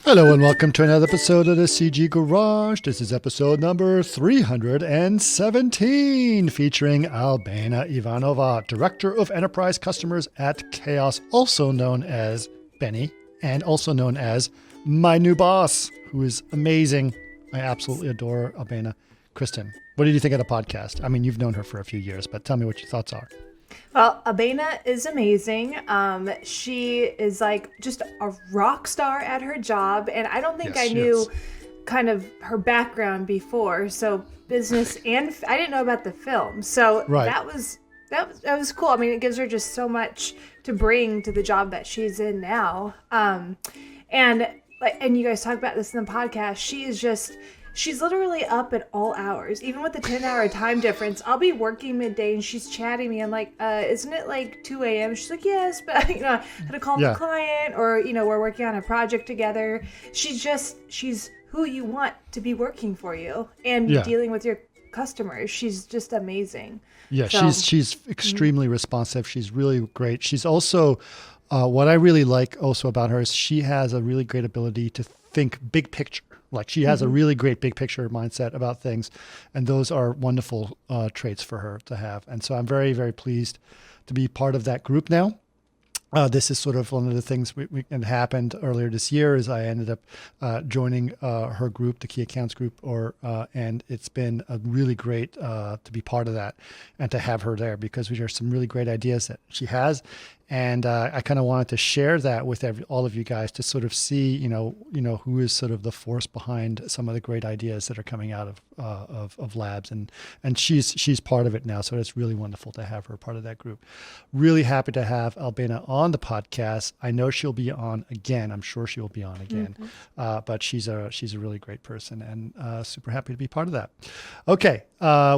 Hello and welcome to another episode of the CG Garage. This is episode number 317, featuring Albena Ivanova, Director of Enterprise Customers at Chaos, also known as Benny, and also known as my new boss, who is amazing. I absolutely adore Albena. Kristen, what did you think of the podcast? I mean, you've known her for a few years, but tell me what your thoughts are. Well, Albena is amazing. She is like just a rock star at her job, and I don't think I knew kind of her background before. So business, and I didn't know about the film. So that was cool. I mean, it gives her just so much to bring to the job that she's in now. And you guys talk about this in the podcast. She's literally up at all hours, even with the 10-hour time difference. I'll be working midday and she's chatting me. I'm like, isn't it like 2 a.m.? She's like, yes, but I had to call the client, or, we're working on a project together. She's who you want to be working for you and dealing with your customers. She's just amazing. Yeah, so, she's extremely responsive. She's really great. She's also, what I really like also about her is she has a really great ability to think big picture. Like she has a really great big picture mindset about things, and those are wonderful traits for her to have. And so I'm very, very pleased to be part of that group now. This is sort of one of the things that happened earlier this year is I ended up joining her group, the Key Accounts group, and it's been a really great to be part of that and to have her there, because there's some really great ideas that she has. And I kind of wanted to share that with all of you guys to sort of see, who is sort of the force behind some of the great ideas that are coming out of labs, and she's part of it now. So it's really wonderful to have her part of that group. Really happy to have Albena on the podcast. I know she'll be on again. I'm sure she will be on again. But she's a really great person, and super happy to be part of that. Okay,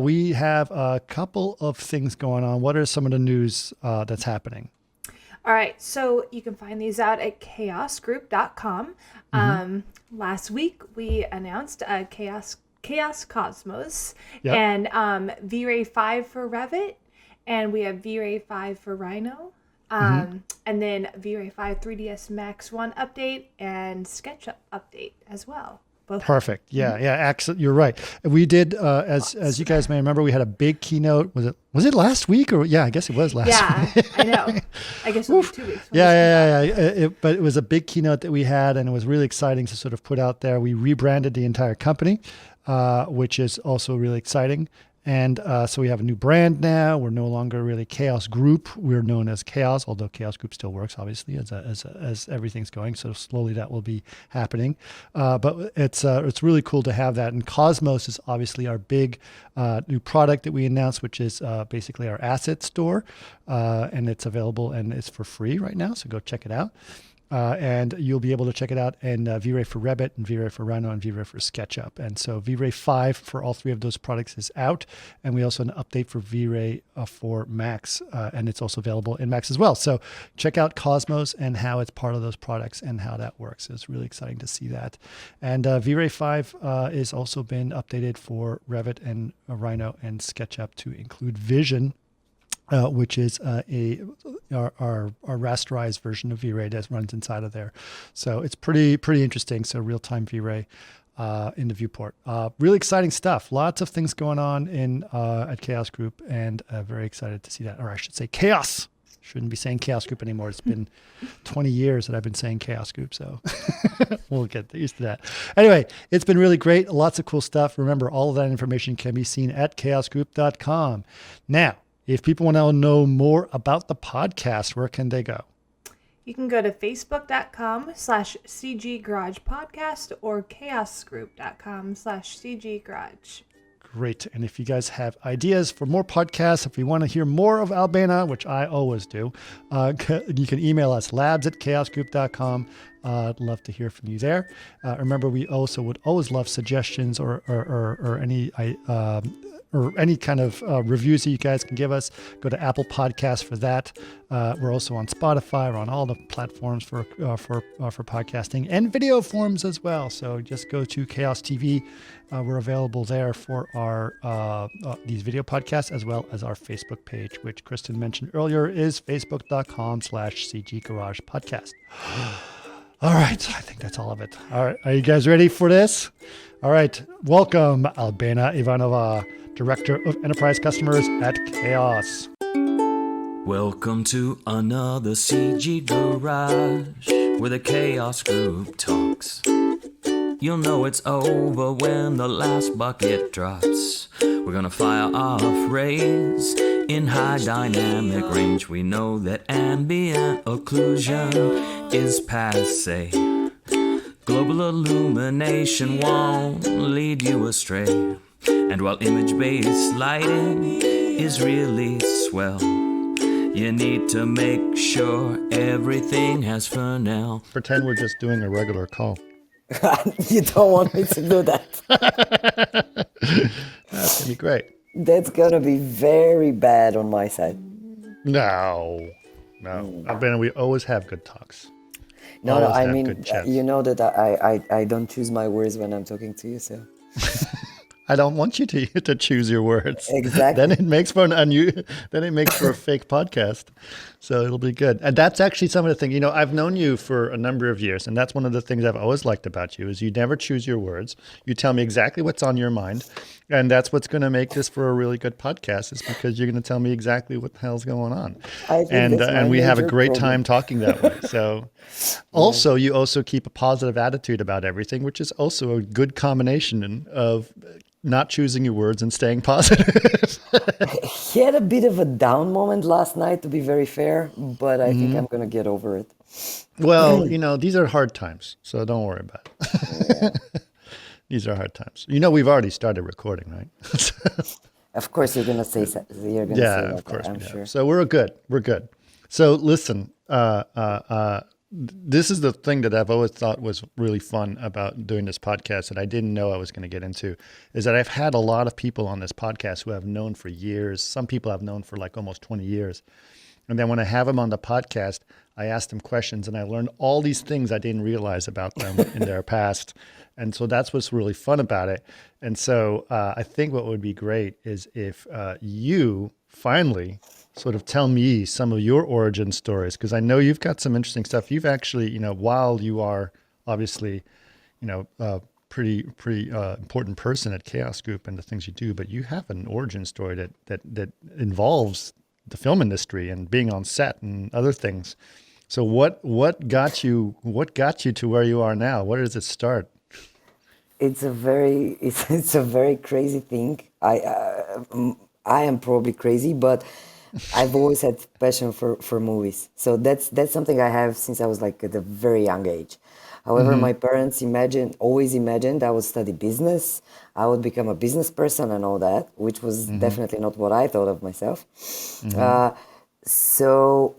we have a couple of things going on. What are some of the news that's happening? All right, so you can find these out at chaosgroup.com. Last week, we announced Chaos Cosmos and V-Ray 5 for Revit, and we have V-Ray 5 for Rhino, and then V-Ray 5 3ds Max 1 update and SketchUp update as well. Perfect. Yeah. You're right. We did, as you guys may remember, we had a big keynote. Was it last week or? Yeah, I guess it was last week. Yeah, I know. I guess it was 2 weeks. But it was a big keynote that we had, and it was really exciting to sort of put out there. We rebranded the entire company, which is also really exciting. And so we have a new brand now. We're no longer really Chaos Group. We're known as Chaos, although Chaos Group still works, obviously, as everything's going. So slowly that will be happening. But it's really cool to have that. And Cosmos is obviously our big new product that we announced, which is basically our asset store. And it's available and it's for free right now. So go check it out. And you'll be able to check it out in V-Ray for Revit and V-Ray for Rhino and V-Ray for SketchUp. And so V-Ray 5 for all three of those products is out. And we also have an update for V-Ray for Max, and it's also available in Max as well. So check out Cosmos and how it's part of those products and how that works. It's really exciting to see that. And V-Ray 5 is also been updated for Revit and Rhino and SketchUp to include Vision, which is our rasterized version of V-Ray that runs inside of there. So it's pretty interesting. So real-time V-Ray in the viewport. Really exciting stuff. Lots of things going on at Chaos Group, and very excited to see that. Or I should say Chaos. Shouldn't be saying Chaos Group anymore. It's been 20 years that I've been saying Chaos Group, so we'll get used to that. Anyway, it's been really great. Lots of cool stuff. Remember, all of that information can be seen at chaosgroup.com. Now, if people want to know more about the podcast, where can they go? You can go to facebook.com/CG Garage Podcast or chaosgroup.com/CG Garage. Great. And if you guys have ideas for more podcasts, if you want to hear more of Albena, which I always do, you can email us labs@chaosgroup.com. I'd love to hear from you there. Remember, we also would always love suggestions or any kind of reviews that you guys can give us. Go to Apple Podcasts for that. We're also on Spotify. We're on all the platforms for podcasting and video forms as well. So just go to Chaos TV. We're available there for our these video podcasts, as well as our Facebook page, which Kristen mentioned earlier is facebook.com/CG Garage Podcast. All right. I think that's all of it. All right. Are you guys ready for this? All right. Welcome, Albena Ivanova, Director of Enterprise Customers at Chaos. Welcome to another CG garage where the Chaos Group talks. You'll know it's over when the last bucket drops. We're gonna fire off rays in high dynamic range. We know that ambient occlusion is passe. Global illumination won't lead you astray. And while image-based lighting is really swell, you need to make sure everything has Fresnel. Pretend we're just doing a regular call. You don't want me to do that. That's going to be great. That's going to be very bad on my side. No. Albena, we always have good talks. No, Always I have mean, good chats. you know that I don't choose my words when I'm talking to you, so. I don't want you to choose your words. Exactly. Then it makes for a fake podcast. So it'll be good. And that's actually some of the things, I've known you for a number of years, and that's one of the things I've always liked about you is you never choose your words. You tell me exactly what's on your mind. And that's what's going to make this for a really good podcast is because you're going to tell me exactly what the hell's going on. And we have a great time talking that way. So also, you also keep a positive attitude about everything, which is also a good combination of not choosing your words and staying positive. He had a bit of a down moment last night, to be very fair, but I think I'm going to get over it. Well, these are hard times, so don't worry about it. Yeah. These are hard times. We've already started recording, right? Of course, you're going to say that. Yeah, of course. I'm sure. So we're good. So listen, this is the thing that I've always thought was really fun about doing this podcast that I didn't know I was going to get into is that I've had a lot of people on this podcast who I've known for years. Some people I've known for like almost 20 years. And then when I have them on the podcast, I ask them questions and I learn all these things I didn't realize about them in their past. And so that's what's really fun about it. And so I think what would be great is if you finally sort of tell me some of your origin stories, because I know you've got some interesting stuff. You've actually, while you are obviously, pretty important person at Chaos Group and the things you do, but you have an origin story that involves the film industry and being on set and other things. So what got you to where you are now? Where does it start? It's a very crazy thing. I am probably crazy, but I've always had passion for movies. So that's something I have since I was like at a very young age. However, my parents always imagined I would study business, I would become a business person and all that, which was definitely not what I thought of myself. So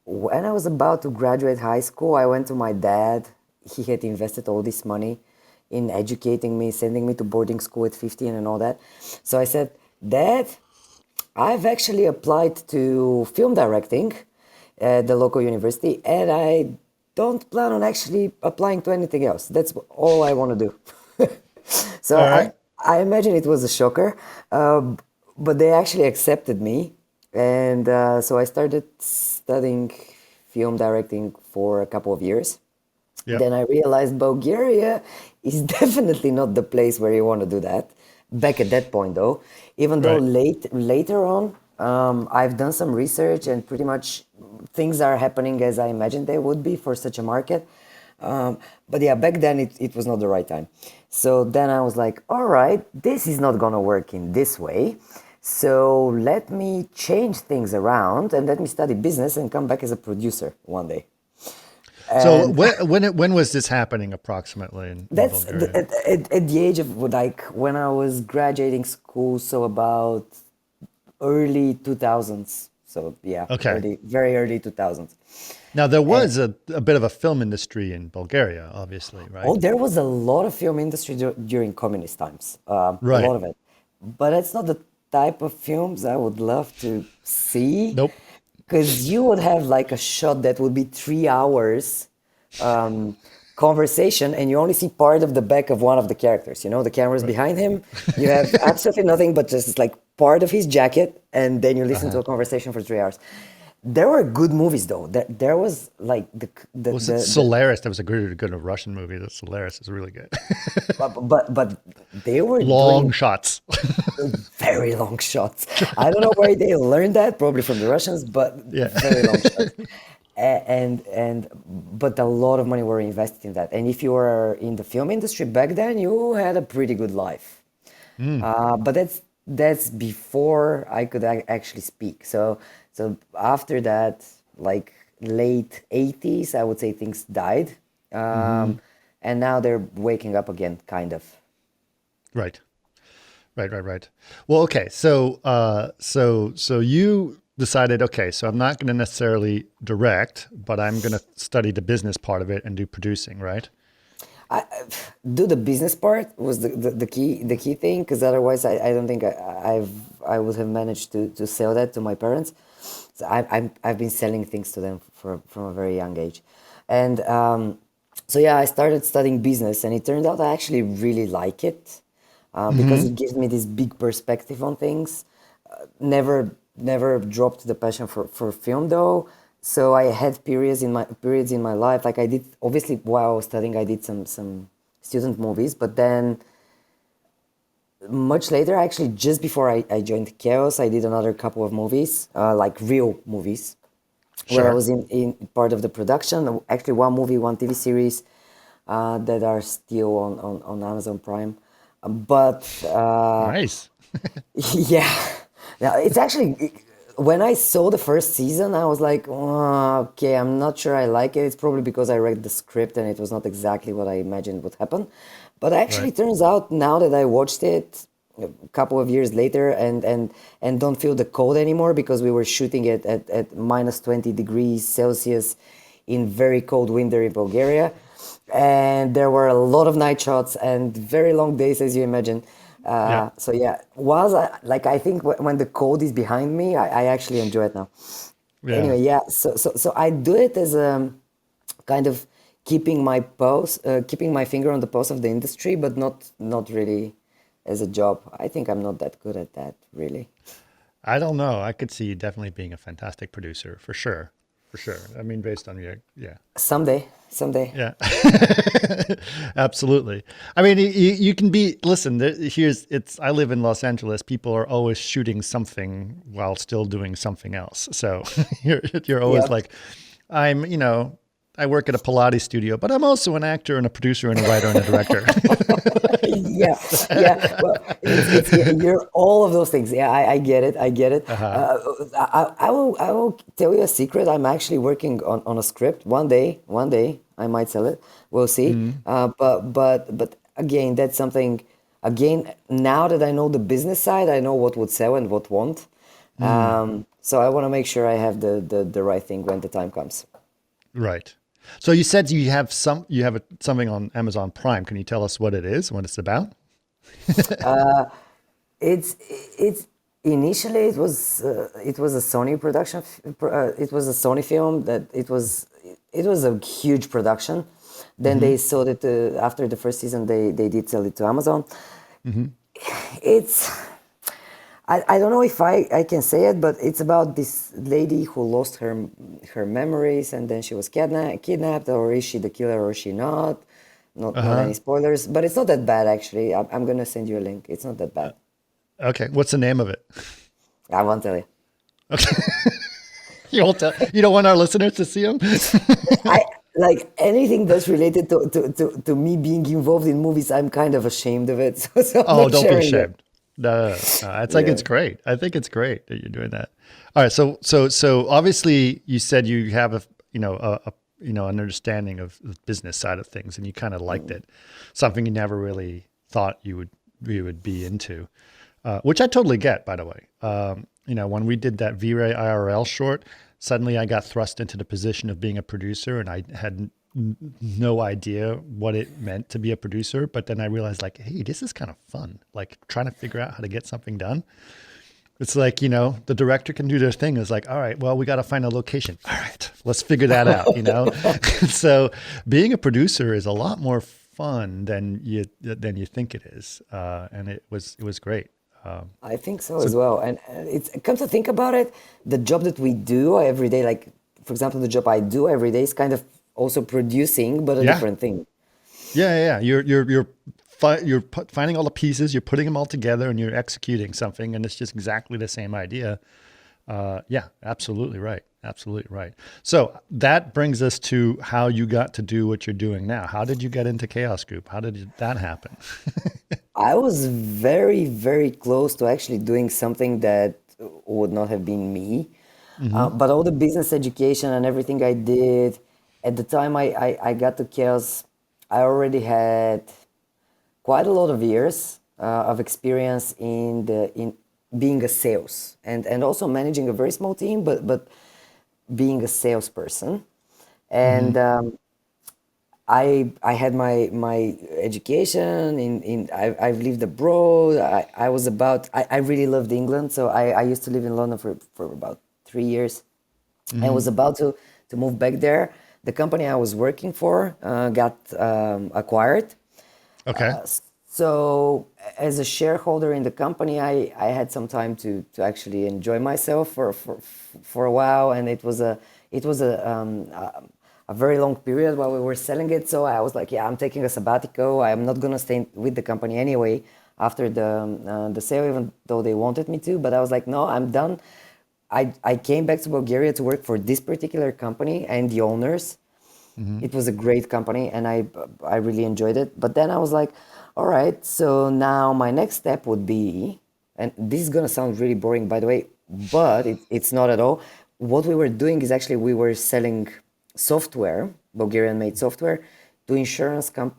when I was about to graduate high school, I went to my dad. He had invested all this money in educating me, sending me to boarding school at 15 and all that. So I said, Dad, I've actually applied to film directing at the local university, and I don't plan on actually applying to anything else. That's all I want to do. So right. I imagine it was a shocker, but they actually accepted me. And so I started studying film directing for a couple of years. Yep. Then I realized Bulgaria is definitely not the place where you want to do that. Back at that point, though, even though later on, I've done some research and pretty much things are happening as I imagined they would be for such a market. But yeah, back then it was not the right time. So then I was like, all right, this is not going to work in this way. So let me change things around and let me study business and come back as a producer one day. So when was this happening approximately in Bulgaria? At the age of like when I was graduating school, so about early 2000s. So yeah, very early 2000s. Now there was a bit of a film industry in Bulgaria, obviously, right? Oh, there was a lot of film industry during communist times. Right. A lot of it. But it's not the type of films I would love to see. Nope. Because you would have like a shot that would be 3 hours conversation and you only see part of the back of one of the characters. You know, the camera's behind him. You have absolutely nothing but just like part of his jacket and then you listen to a conversation for 3 hours. There were good movies though. There was like Was it Solaris? That was a good Russian movie. The Solaris is really good. but they were Long doing shots. very long shots. I don't know where they learned that, probably from the Russians, but Yeah. very long shots. But a lot of money were invested in that. And if you were in the film industry back then, you had a pretty good life. But that's before I could actually speak. So after that, like late 80s, I would say things died. And now they're waking up again, kind of. Right. Well, okay. So you decided, okay, so I'm not going to necessarily direct, but I'm going to study the business part of it and do producing, right? Do the business part was the key thing, because otherwise I don't think I would have managed to sell that to my parents. So I've been selling things to them from a very young age, and so yeah, I started studying business, and it turned out I actually really like it because it gives me this big perspective on things. Never dropped the passion for film though. So I had periods in my life, like I did, obviously while I was studying, I did some student movies, but then much later, actually just before I joined Chaos, I did another couple of movies, like real movies, where I was in part of the production. Actually, one movie, one TV series that are still on Amazon Prime. But Nice. yeah, now it's actually, when I saw the first season, I was like, oh, okay, I'm not sure I like it. It's probably because I read the script and it was not exactly what I imagined would happen. But actually, it turns out now that I watched it a couple of years later and don't feel the cold anymore, because we were shooting it at minus 20 degrees Celsius in very cold winter in Bulgaria. And there were a lot of night shots and very long days, as you imagine. So yeah, I think when the cold is behind me, I actually enjoy it now. Yeah. Anyway, yeah. So I do it as a kind of keeping my finger on the pulse of the industry, but not really as a job. I think I'm not that good at that, really. I don't know. I could see you definitely being a fantastic producer, for sure. I mean, based on your, yeah. Someday. Yeah, absolutely. I mean, you can be, listen, I live in Los Angeles. People are always shooting something while still doing something else. So you're always like, I work at a Pilates studio, but I'm also an actor and a producer and a writer and a director. yeah. Well, you're all of those things. Yeah, I get it. I will tell you a secret. I'm actually working on a script. One day I might sell it. We'll see. But again, that's something. Again, now that I know the business side, I know what would sell and what won't. So I want to make sure I have the right thing when the time comes. Right. So you said you have something on Amazon Prime. Can you tell us what it is, what it's about? It's initially it was a Sony production. It was a Sony film that it was a huge production. Then they sold it after the first season. They did sell it to Amazon. It's I don't know if I can say it, but it's about this lady who lost her memories, and then she was kidnapped, or is she the killer or is she not? Not any spoilers, but it's not that bad actually. I'm gonna send you a link. It's not that bad. Okay, what's the name of it? I won't tell you. Okay, you won't tell. You don't want our listeners to see them. I like anything that's related to me being involved in movies. I'm kind of ashamed of it. So I'm not Don't be sharing ashamed. it. No. It's like, it's great. I think it's great that you're doing that. All right. So obviously you said you have an understanding of the business side of things, and you kind of liked it, something you never really thought you would be into, which I totally get, by the way. When we did that V-Ray IRL short, suddenly I got thrust into the position of being a producer, and I had no idea what it meant to be a producer. But then I realized, like, hey, this is kind of fun. Like, trying to figure out how to get something done. It's like, the director can do their thing. It's like, all right, well, we got to find a location. All right, let's figure that out, So being a producer is a lot more fun than you think it is. And it was great. I think so as well. And it's come to think about it, the job that we do every day, like for example, the job I do every day is kind of also producing, but a Yeah. different thing. Yeah. You're finding all the pieces, you're putting them all together, and you're executing something, and it's just exactly the same idea. Yeah, absolutely right. Absolutely right. So that brings us to how you got to do what you're doing now. How did you get into Chaos Group? How did that happen? I was very, very close to actually doing something that would not have been me. But all the business education and everything I did, at the time I got to Chaos, I already had quite a lot of years of experience in being a sales and also managing a very small team, but being a salesperson. And I had my education I've lived abroad. I really loved England, so I used to live in London for about 3 years, and was about to move back there. The company I was working for got acquired. Okay. So as a shareholder in the company, I had some time to actually enjoy myself for a while, and it was a very long period while we were selling it. So I was like, yeah, I'm taking a sabbatical. I'm not gonna stay with the company anyway after the sale, even though they wanted me to. But I was like, no, I'm done. I came back to Bulgaria to work for this particular company and the owners. It was a great company, and I really enjoyed it. But then I was like, all right, so now my next step would be, and this is gonna sound really boring, by the way, but it's not at all. What we were doing is actually we were selling software, Bulgarian-made software, to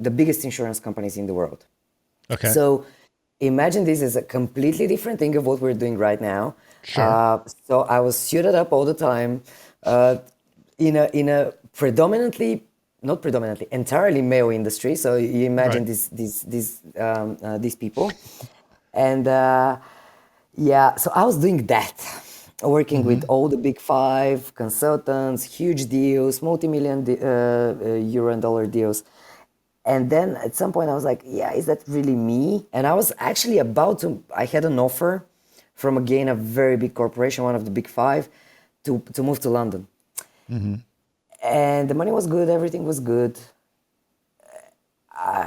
the biggest insurance companies in the world. Okay. So imagine this is a completely different thing of what we're doing right now. Sure. So I was suited up all the time, in a not predominantly, entirely male industry. So you imagine these people, and yeah. So I was doing that, working with all the big five consultants, huge deals, multi-million euro and dollar deals. And then at some point I was like, yeah, is that really me? And I was actually I had an offer from again a very big corporation, one of the big five, to move to London. And the money was good, everything was good.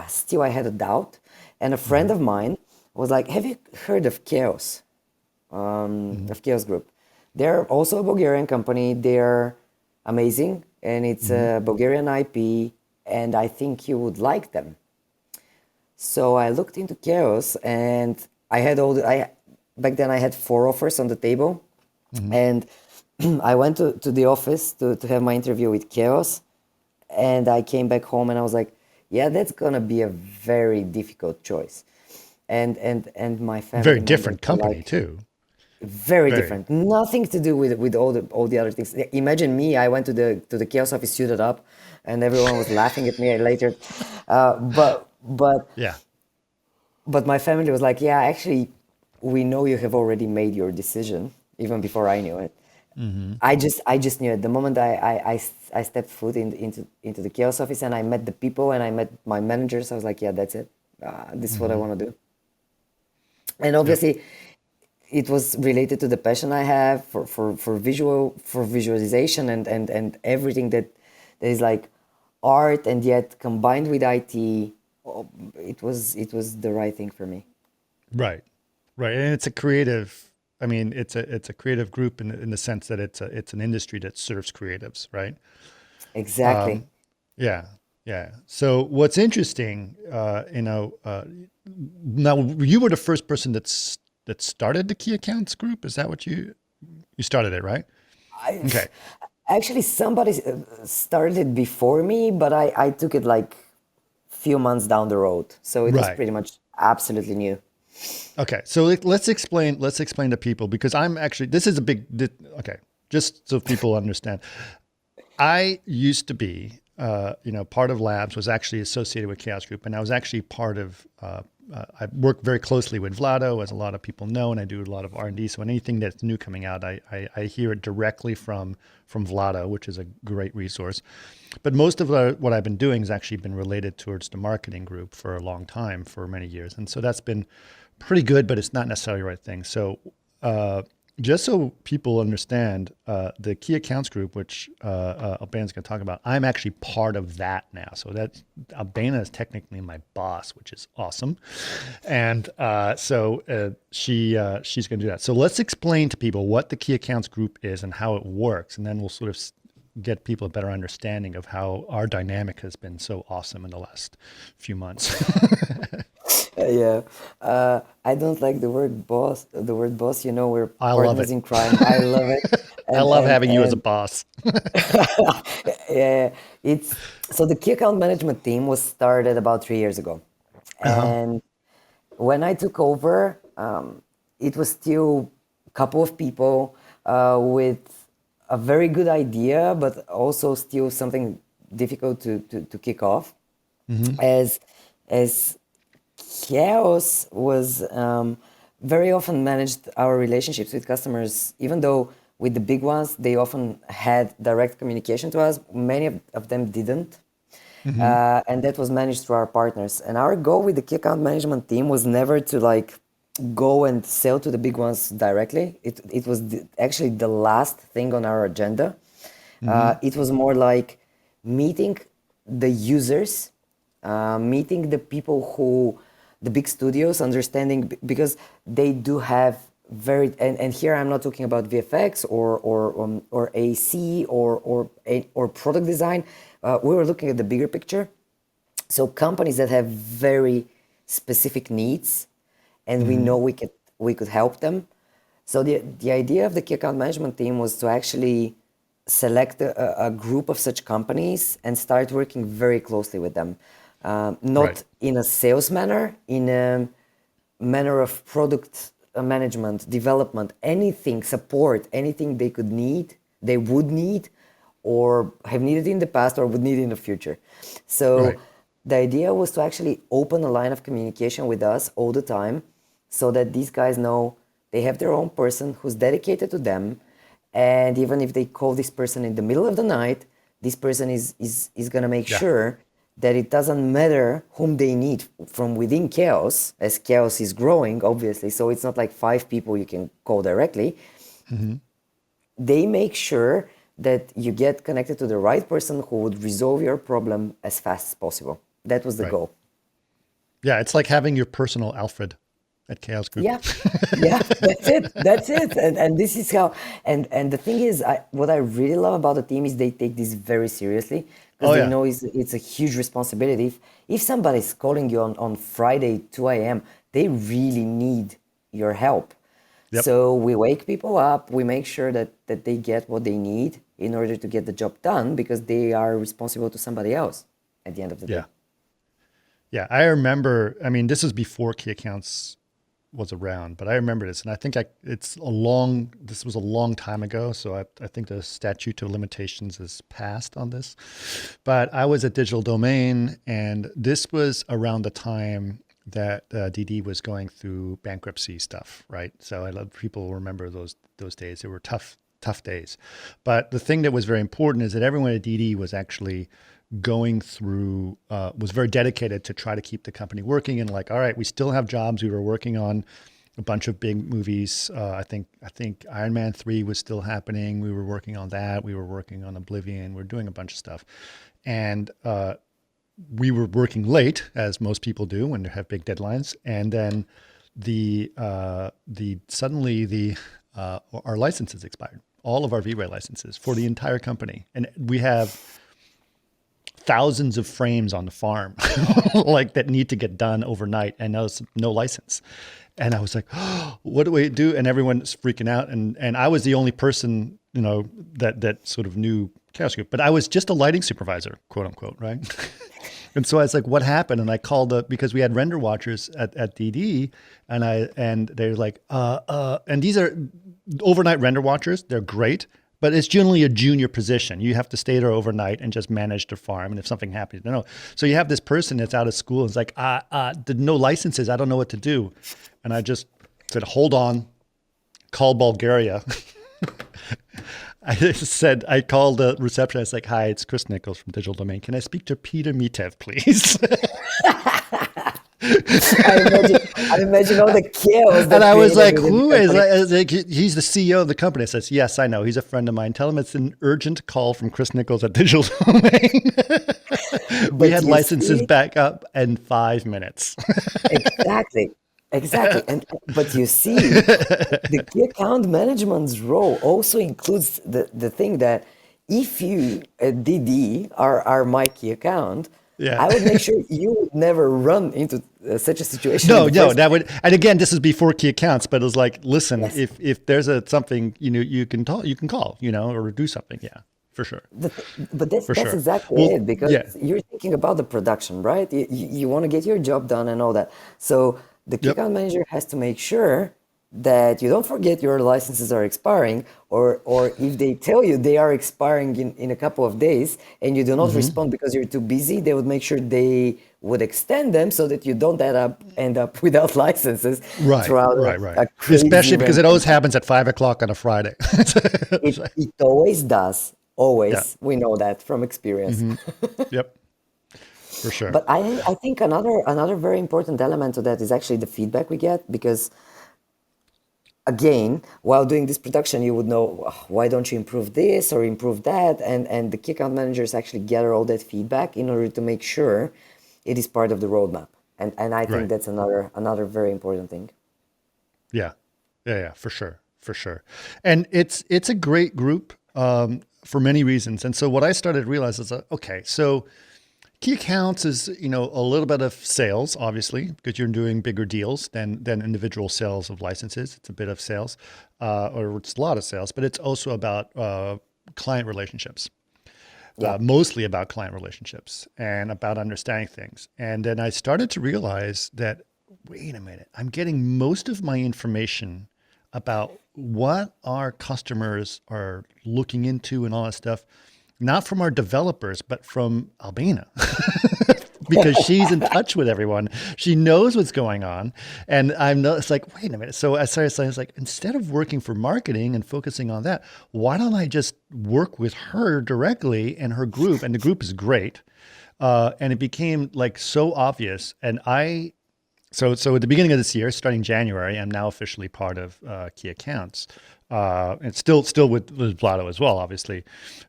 Still I had a doubt. And a friend of mine was like, have you heard of Chaos? Of Chaos Group. They're also a Bulgarian company. They're amazing, and it's a Bulgarian IP, and I think you would like them. So I looked into Chaos, and I had back then I had 4 offers on the table, and I went to the office to have my interview with Chaos, and I came back home and I was like, yeah, that's gonna be a very difficult choice. And my family Very members different were company like, too. very different. Nothing to do with all the other things. Imagine me. I went to the Chaos office suited up, and everyone was laughing at me later. But Yeah. my family was like, yeah, actually, we know you have already made your decision even before I knew it. I just knew it the moment I stepped foot into the Chaos office, and I met the people and I met my managers. I was like, yeah, that's it. This is what I want to do. And obviously, it was related to the passion I have for visualization and everything that is like art, and yet combined with IT. It was the right thing for me. Right. And it's a creative. I mean, it's a creative group in the sense that it's an industry that serves creatives, right? Exactly. Yeah. So what's interesting, now you were the first person that started the key accounts group. Is that what you started it, right? Okay. Actually, somebody started it before me, but I took it like few months down the road. So it was Right. pretty much absolutely new. Okay. So let's explain to people, because I'm actually, this is a big, okay, just so people understand. I used to be, part of Labs was actually associated with Chaos Group, and I was actually part of, I work very closely with Vlado, as a lot of people know, and I do a lot of R&D. So anything that's new coming out, I hear it directly from Vlado, which is a great resource. But most of what I've been doing has actually been related towards the marketing group for a long time, for many years. And so that's been pretty good, but it's not necessarily the right thing. So just so people understand, the key accounts group, which Albena's going to talk about, I'm actually part of that now. So that Albena is technically my boss, which is awesome. And she's going to do that. So let's explain to people what the key accounts group is and how it works. And then we'll sort of get people a better understanding of how our dynamic has been so awesome in the last few months. Yeah, I don't like the word boss. The word boss, we're I love partners it. in crime. I love it. I love having you as a boss. Yeah, it's so the key account management team was started about 3 years ago, and when I took over, it was still a couple of people with a very good idea, but also still something difficult to kick off, as chaos was very often managed our relationships with customers, even though with the big ones, they often had direct communication to us. Many of them didn't. And that was managed through our partners. And our goal with the key account management team was never to go and sell to the big ones directly. It was actually the last thing on our agenda. It was more like meeting the users, meeting the people the big studios, understanding, because they do have and here I'm not talking about VFX or AC or product design. We were looking at the bigger picture. So companies that have very specific needs, and we know we could help them. So the idea of the key account management team was to actually select a group of such companies and start working very closely with them. Not in a sales manner, in a manner of product management, development, anything, support, anything they would need, or have needed in the past or would need in the future. So the idea was to actually open a line of communication with us all the time, so that these guys know they have their own person who's dedicated to them. And even if they call this person in the middle of the night, this person is going to make sure that it doesn't matter whom they need from within Chaos, as Chaos is growing, obviously. So it's not like 5 people you can call directly. They make sure that you get connected to the right person who would resolve your problem as fast as possible. That was the goal. Yeah, it's like having your personal Alfred at Chaos Group. Yeah, that's it. And this is how, and the thing is, what I really love about the team is they take this very seriously, because they know it's a huge responsibility. If somebody's calling you on Friday 2 a.m., they really need your help. So we wake people up, we make sure that they get what they need in order to get the job done, because they are responsible to somebody else at the end of the day. Yeah, I remember, this was before key accounts was around, but I remember this, and I think this was a long time ago, so I think the statute of limitations is passed on this. But I was at Digital Domain, and this was around the time that DD was going through bankruptcy stuff, right? So people remember those days. They were tough days. But the thing that was very important is that everyone at DD was actually going through, was very dedicated to try to keep the company working, and all right, we still have jobs. We were working on a bunch of big movies. I think Iron Man 3 was still happening. We were working on that. We were working on Oblivion. We were doing a bunch of stuff. And we were working late, as most people do when they have big deadlines. And then suddenly our licenses expired. All of our V-Ray licenses for the entire company. And we have thousands of frames on the farm that need to get done overnight, and no license. And I was like, oh, what do we do? And everyone's freaking out. And I was the only person, that sort of knew Chaos Group, but I was just a lighting supervisor, quote unquote, right? And so I was like, what happened? And I called because we had render watchers at DD, and they're like, and these are overnight render watchers. They're great, but it's generally a junior position. You have to stay there overnight and just manage the farm. And if something happens, So you have this person that's out of school and it's like, no licenses. I don't know what to do. And I just said, hold on, call Bulgaria. I called the reception. I was like, hi, it's Chris Nichols from Digital Domain. Can I speak to Peter Mitev, please? I imagine all the chaos that And I was like, created within who the is company. that? I was like, he's the CEO of the company. I says, yes, I know. He's a friend of mine. Tell him it's an urgent call from Chris Nichols at Digital Domain. We But had you licenses see, back up in 5 minutes. exactly, exactly. And but you see, the key account management's role also includes the thing that if you, DD, are my key account, Yeah. I would make sure you would never run into such a situation in No, the no, first that place. would, and again, this is before key accounts, but it was like, listen, Yes. if there's a something, you can call, or do something. Yeah, for sure. The th- but that's For that's sure. exactly Well, it because yeah. you're thinking about the production, right? You want to get your job done and all that. So the key Yep. account manager has to make sure that you don't forget your licenses are expiring, or if they tell you they are expiring in a couple of days and you do not Hmm. respond because you're too busy, they would make sure they would extend them so that you don't end up without licenses Right, throughout right, a right. crazy Especially because it rampant always time. happens at 5 o'clock on a Friday. It it always does. Yeah. Always. We know that from experience. Hmm. Yep. For sure. But I think another very important element to that is actually the feedback we get because again, while doing this production, you would know, "Oh, why don't you improve this or improve that?" And the key account managers actually gather all that feedback in order to make sure it is part of the roadmap. And I think Right. that's another very important thing. Yeah. Yeah, yeah, for sure. For sure. And it's a great group for many reasons. And so what I started to realize is okay, so key accounts is, a little bit of sales, obviously, because you're doing bigger deals than individual sales of licenses. It's a bit of sales, or it's a lot of sales, but it's also about client relationships, Yeah. mostly about client relationships and about understanding things. And then I started to realize that, wait a minute, I'm getting most of my information about what our customers are looking into and all that stuff, not from our developers, but from Albena. Because she's in touch with everyone. She knows what's going on. And it's like, wait a minute. So I started saying, it's like, instead of working for marketing and focusing on that, why don't I just work with her directly and her group? And the group is great. And it became like so obvious. So at the beginning of this year, starting January, I'm now officially part of Key Accounts. And still with Vlado as well, obviously.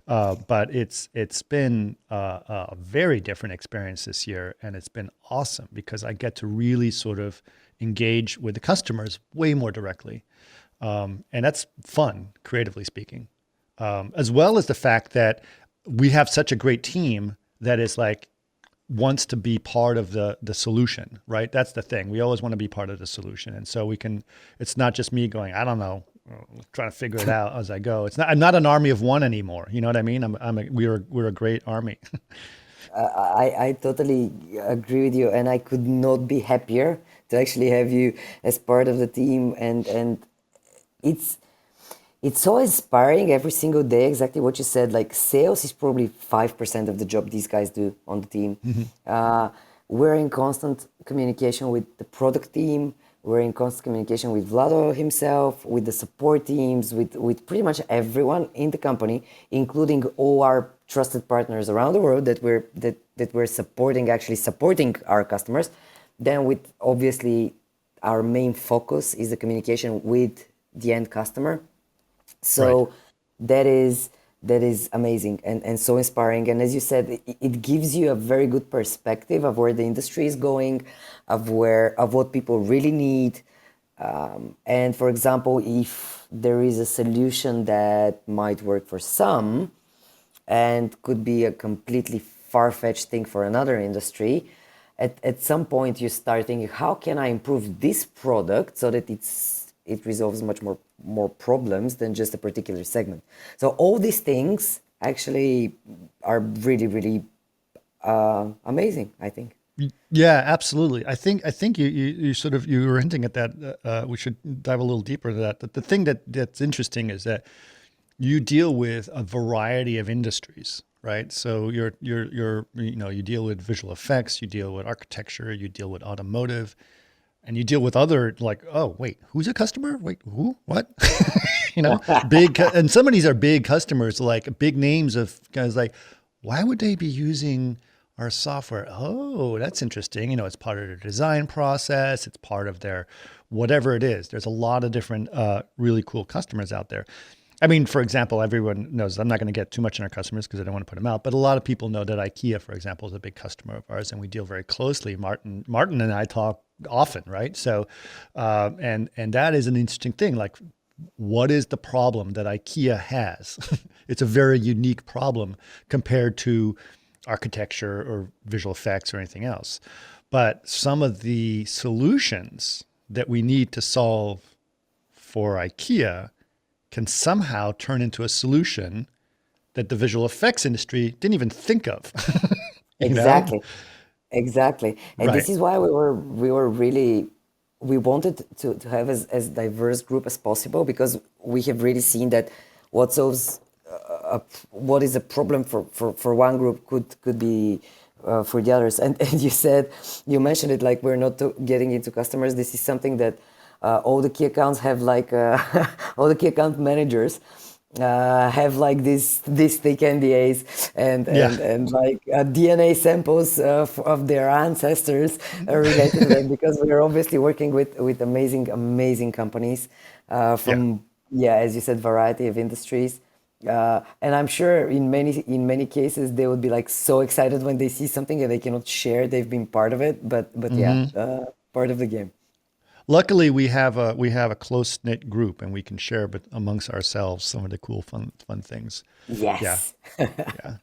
But it's been a very different experience this year, and it's been awesome because I get to really sort of engage with the customers way more directly, and that's fun, creatively speaking, as well as the fact that we have such a great team that is like wants to be part of the solution, right? That's the thing. We always want to be part of the solution. And so it's not just me going, I don't know, trying to figure it out as I go. I'm not an army of one anymore. You know what I mean? We're a great army. I totally agree with you, and I could not be happier to actually have you as part of the team. And it's it's so inspiring every single day. Exactly what you said. Like sales is probably 5% of the job these guys do on the team. We're in constant communication with the product team. We're in constant communication with Vlado himself, with the support teams, with pretty much everyone in the company, including all our trusted partners around the world that we're supporting, actually supporting our customers. Then with obviously our main focus is the communication with the end customer. Right. So that is amazing and so inspiring. And as you said, it gives you a very good perspective of where the industry is going, of what people really need. And for example, if there is a solution that might work for some and could be a completely far-fetched thing for another industry, at some point you start thinking, how can I improve this product so that it resolves much more problems than just a particular segment. So all these things actually are really, really amazing, I think. Yeah, absolutely. I think you were hinting at that. We should dive a little deeper into that. The thing that's interesting is that you deal with a variety of industries, right? So you deal with visual effects, you deal with architecture, you deal with automotive, and you deal with other, like, oh wait, who's a customer? Wait, who? What? And some of these are big customers, like big names of guys. Like, why would they be using our software. Oh, that's interesting. It's part of their design process. It's part of their whatever it is. There's a lot of different really cool customers out there. I mean, for example, everyone knows, I'm not going to get too much in our customers because I don't want to put them out, but a lot of people know that IKEA, for example, is a big customer of ours and we deal very closely. Martin and I talk often, right? So, and that is an interesting thing. Like, what is the problem that IKEA has? It's a very unique problem compared to architecture or visual effects or anything else. But some of the solutions that we need to solve for IKEA can somehow turn into a solution that the visual effects industry didn't even think of. Exactly. Exactly. And Right. this is why we wanted to have as diverse group as possible, because we have really seen that what solves what is a problem for one group could be for the others. And you mentioned it, like we're not getting into customers. This is something that all the key accounts have, like all the key account managers have like this thick NDAs Yeah. and like DNA samples of their ancestors related to them, because we're obviously working with amazing companies Yeah. from, yeah, as you said, variety of industries. And I'm sure in many cases they would be like so excited when they see something and they cannot share they've been part of it, but yeah, part of the game. Luckily, we have a close knit group, and we can share, but amongst ourselves, some of the cool, fun things. Yeah, Yes. yeah,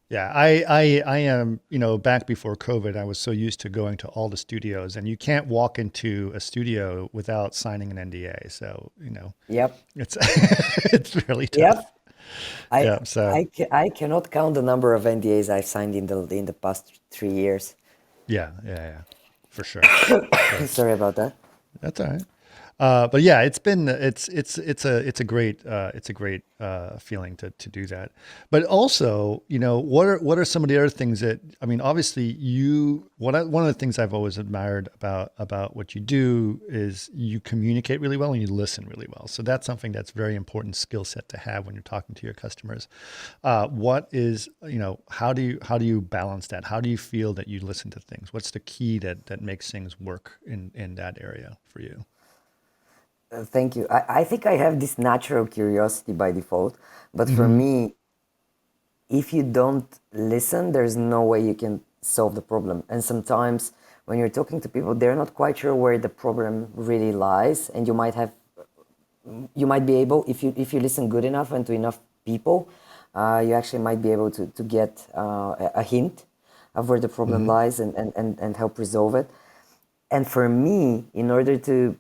yeah. I am, back before COVID, I was so used to going to all the studios, and you can't walk into a studio without signing an NDA. So, Yep. it's it's really tough. Yep. I Yeah. So, I cannot count the number of NDAs I've signed in the past 3 years. yeah, yeah, yeah, for sure, for sure. Sorry about that. That's all right. But yeah, it's a great feeling to do that. But also, what are some of the other things that, I mean, obviously one of the things I've always admired about what you do is you communicate really well and you listen really well. So that's something that's very important skill set to have when you're talking to your customers. What is, how do you balance that? How do you feel that you listen to things? What's the key that makes things work in that area for you? Thank you. I think I have this natural curiosity by default, but for Hmm. me, if you don't listen, there's no way you can solve the problem. And sometimes when you're talking to people, they're not quite sure where the problem really lies, and you might be able, if you listen good enough and to enough people, you actually might be able to get a hint of where the problem Hmm. lies and help resolve it. And for me, in order to,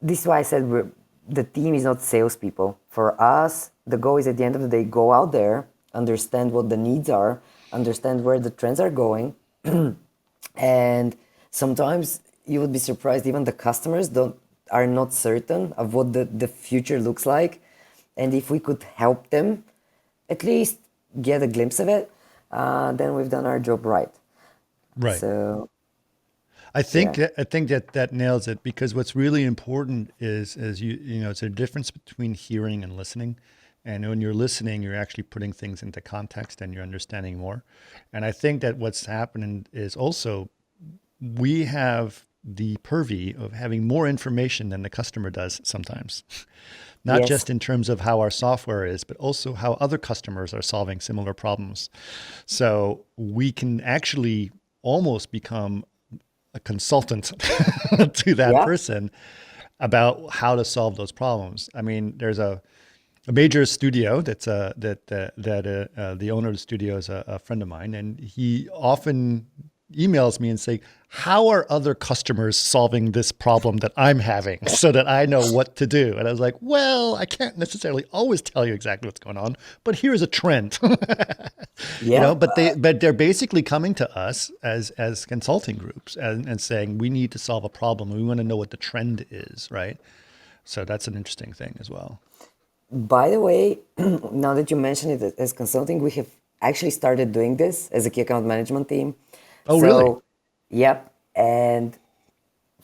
this is why I said the team is not salespeople. For us, the goal is at the end of the day, go out there, understand what the needs are, understand where the trends are going, and sometimes you would be surprised, even the customers are not certain of what the future looks like. And if we could help them at least get a glimpse of it, then we've done our job right. Right. So I think yeah. that I think that nails it, because what's really important is it's a difference between hearing and listening. And when you're listening, you're actually putting things into context and you're understanding more. And I think that what's happening is also we have the purview of having more information than the customer does sometimes. Not Yes. just in terms of how our software is, but also how other customers are solving similar problems. So we can actually almost become a consultant to that Yeah. person about how to solve those problems. I mean, there's a major studio that the owner of the studio is a friend of mine, and he often emails me and say, "How are other customers solving this problem that I'm having, so that I know what to do?" And I was like, "Well, I can't necessarily always tell you exactly what's going on, but here's a trend." Yeah. But they're basically coming to us as consulting groups and saying we need to solve a problem. We want to know what the trend is, right? So that's an interesting thing as well. By the way, now that you mention it as consulting, we have actually started doing this as a key account management team. Oh, really? So, yep. And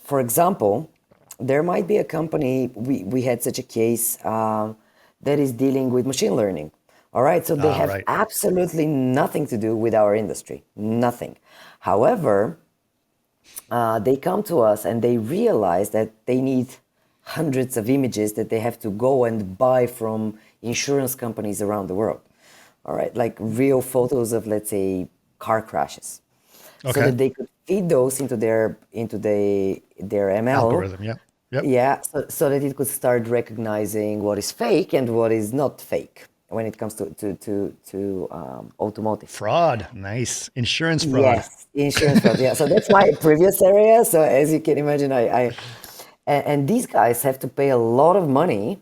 for example, there might be a company, we had such a case that is dealing with machine learning. All right, so they have Right. absolutely nothing to do with our industry, nothing. However, they come to us and they realize that they need hundreds of images that they have to go and buy from insurance companies around the world. All right, like real photos of, let's say, car crashes, so Okay. that they could feed those into their ML. Algorithm. Yeah. Yep. Yeah, so that it could start recognizing what is fake and what is not fake when it comes to automotive. Fraud. Nice. Insurance fraud. Yes, insurance fraud. Yeah, so that's my previous area. So as you can imagine, and these guys have to pay a lot of money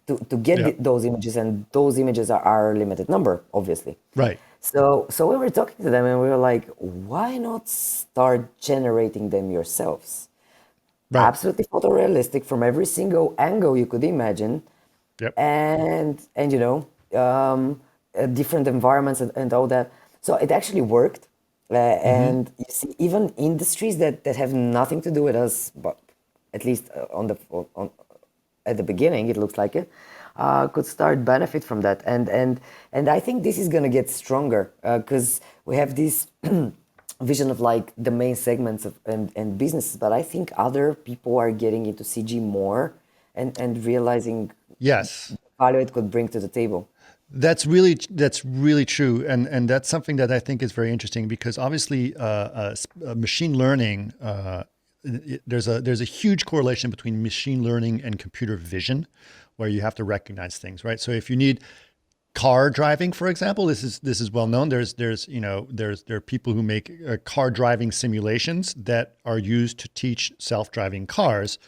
to get Yep. those images, and those images are a limited number, obviously. Right. So we were talking to them, and we were like, why not start generating them yourselves? Right. Absolutely photorealistic from every single angle you could imagine, Yep. and different environments and all that. So it actually worked, and you see, even industries that have nothing to do with us, but at least on at the beginning, it looks like it, could start benefit from that. And I think this is gonna get stronger because we have this vision of like the main segments and businesses, but I think other people are getting into CG more and realizing Yes. the value it could bring to the table. That's really true, and that's something that I think is very interesting because obviously, machine learning. There's a huge correlation between machine learning and computer vision, where you have to recognize things, right? So if you need car driving, for example, this is well known. There are people who make car driving simulations that are used to teach self-driving cars,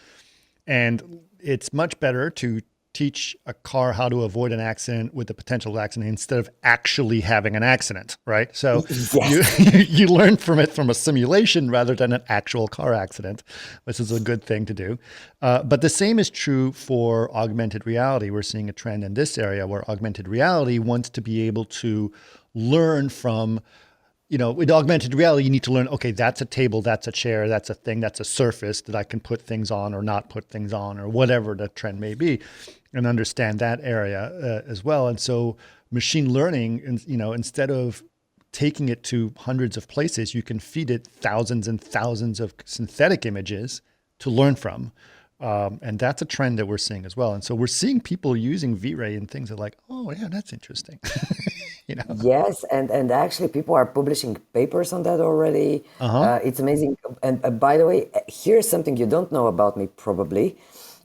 and it's much better to teach a car how to avoid an accident with the potential accident instead of actually having an accident, right? So you Yes. you learn from it from a simulation rather than an actual car accident, which is a good thing to do. But the same is true for augmented reality. We're seeing a trend in this area where augmented reality wants to be able to learn from, with augmented reality, you need to learn, okay, that's a table, that's a chair, that's a thing, that's a surface that I can put things on or not put things on or whatever the trend may be, and understand that area as well. And so machine learning, instead of taking it to hundreds of places, you can feed it thousands and thousands of synthetic images to learn from. And that's a trend that we're seeing as well. And so we're seeing people using V-Ray and things that are like, oh yeah, that's interesting. Yes, and actually, people are publishing papers on that already. Uh-huh. It's amazing. And by the way, here's something you don't know about me probably,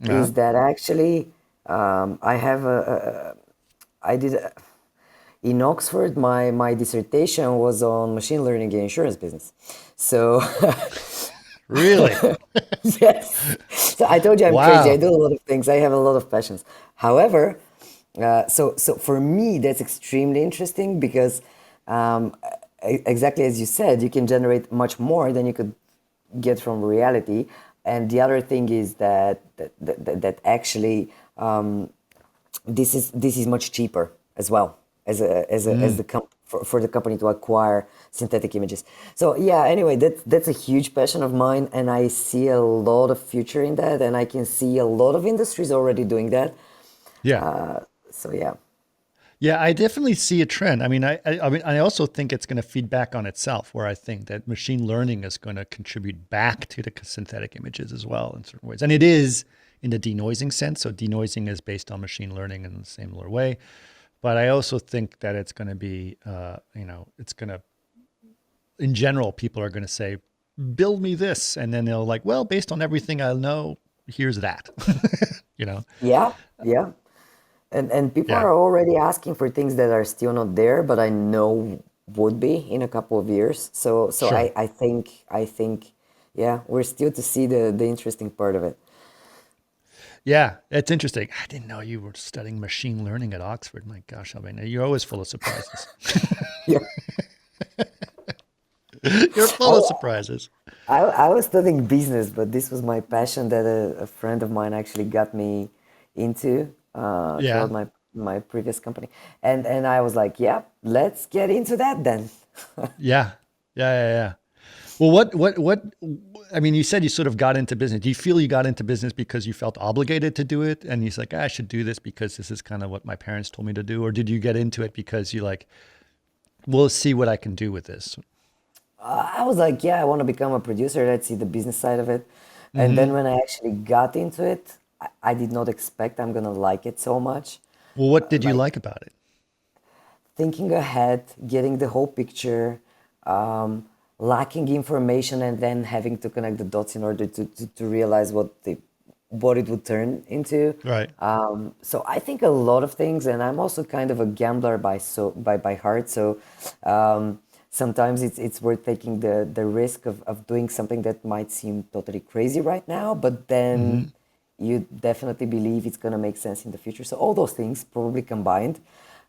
Yeah. is that actually I have I did in Oxford. My dissertation was on machine learning in insurance business. So Really? yes, so I told you I'm crazy. I Wow. do a lot of things. I have a lot of passions. However, so for me, that's extremely interesting because um, exactly as you said, you can generate much more than you could get from reality. And the other thing is that actually this is much cheaper as well as for the company to acquire synthetic images. So yeah, anyway, that's a huge passion of mine, and I see a lot of future in that, and I can see a lot of industries already doing that. Yeah. So yeah. Yeah, I definitely see a trend. I also think it's going to feed back on itself, where I think that machine learning is going to contribute back to the synthetic images as well in certain ways. And it is in the denoising sense. So denoising is based on machine learning in a similar way. But I also think that it's going to be, it's going to, in general, people are going to say, build me this. And then they'll like, well, based on everything I know, here's that, you know? Yeah, yeah. And people Yeah. are already asking for things that are still not there, but I know would be in a couple of years. So Sure. I think yeah, we're still to see the interesting part of it. Yeah, it's interesting. I didn't know you were studying machine learning at Oxford. My gosh, Albena, you're always full of surprises. Yeah. You're full of surprises. I was studying business, but this was my passion that a friend of mine actually got me into throughout Yeah. my previous company. And I was like, yeah, let's get into that then. Yeah. Yeah. Yeah. Yeah. Well, I mean, you said you sort of got into business. Do you feel you got into business because you felt obligated to do it? And he's like, I should do this because this is kind of what my parents told me to do. Or did you get into it because you like, we'll see what I can do with this? I was like, yeah, I want to become a producer. Let's see the business side of it. And then when I actually got into it, I did not expect I'm gonna like it so much. Well, what did you Like like about it? thinking ahead, getting the whole picture, lacking information, and then having to connect the dots in order to realize what it would turn into. Right. So I think a lot of things, and I'm also kind of a gambler by heart. So sometimes it's worth taking the risk of doing something that might seem totally crazy right now, but then you definitely believe it's gonna make sense in the future. So all those things probably combined.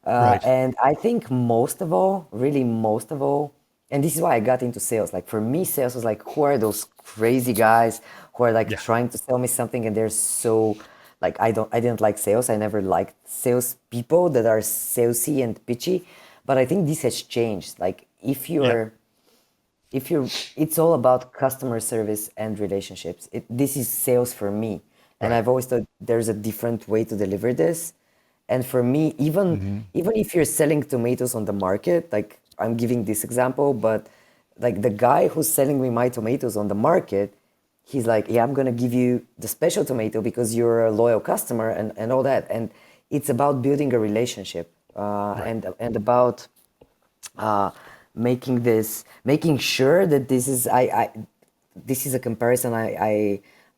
Right. And I think most of all, really most of all, and this is why I got into sales. Like for me, sales was like, who are those crazy guys who are like Yeah. trying to sell me something and they're so like I didn't like sales. I never liked sales people that are salesy and pitchy. But I think this has changed. Like if you're it's all about customer service and relationships. This is sales for me. And Right. I've always thought there's a different way to deliver this. And for me, even if you're selling tomatoes on the market, like I'm giving this example, but like the guy who's selling me my tomatoes on the market, he's like, yeah, I'm gonna give you the special tomato because you're a loyal customer and all that. And it's about building a relationship and about making sure that this is a comparison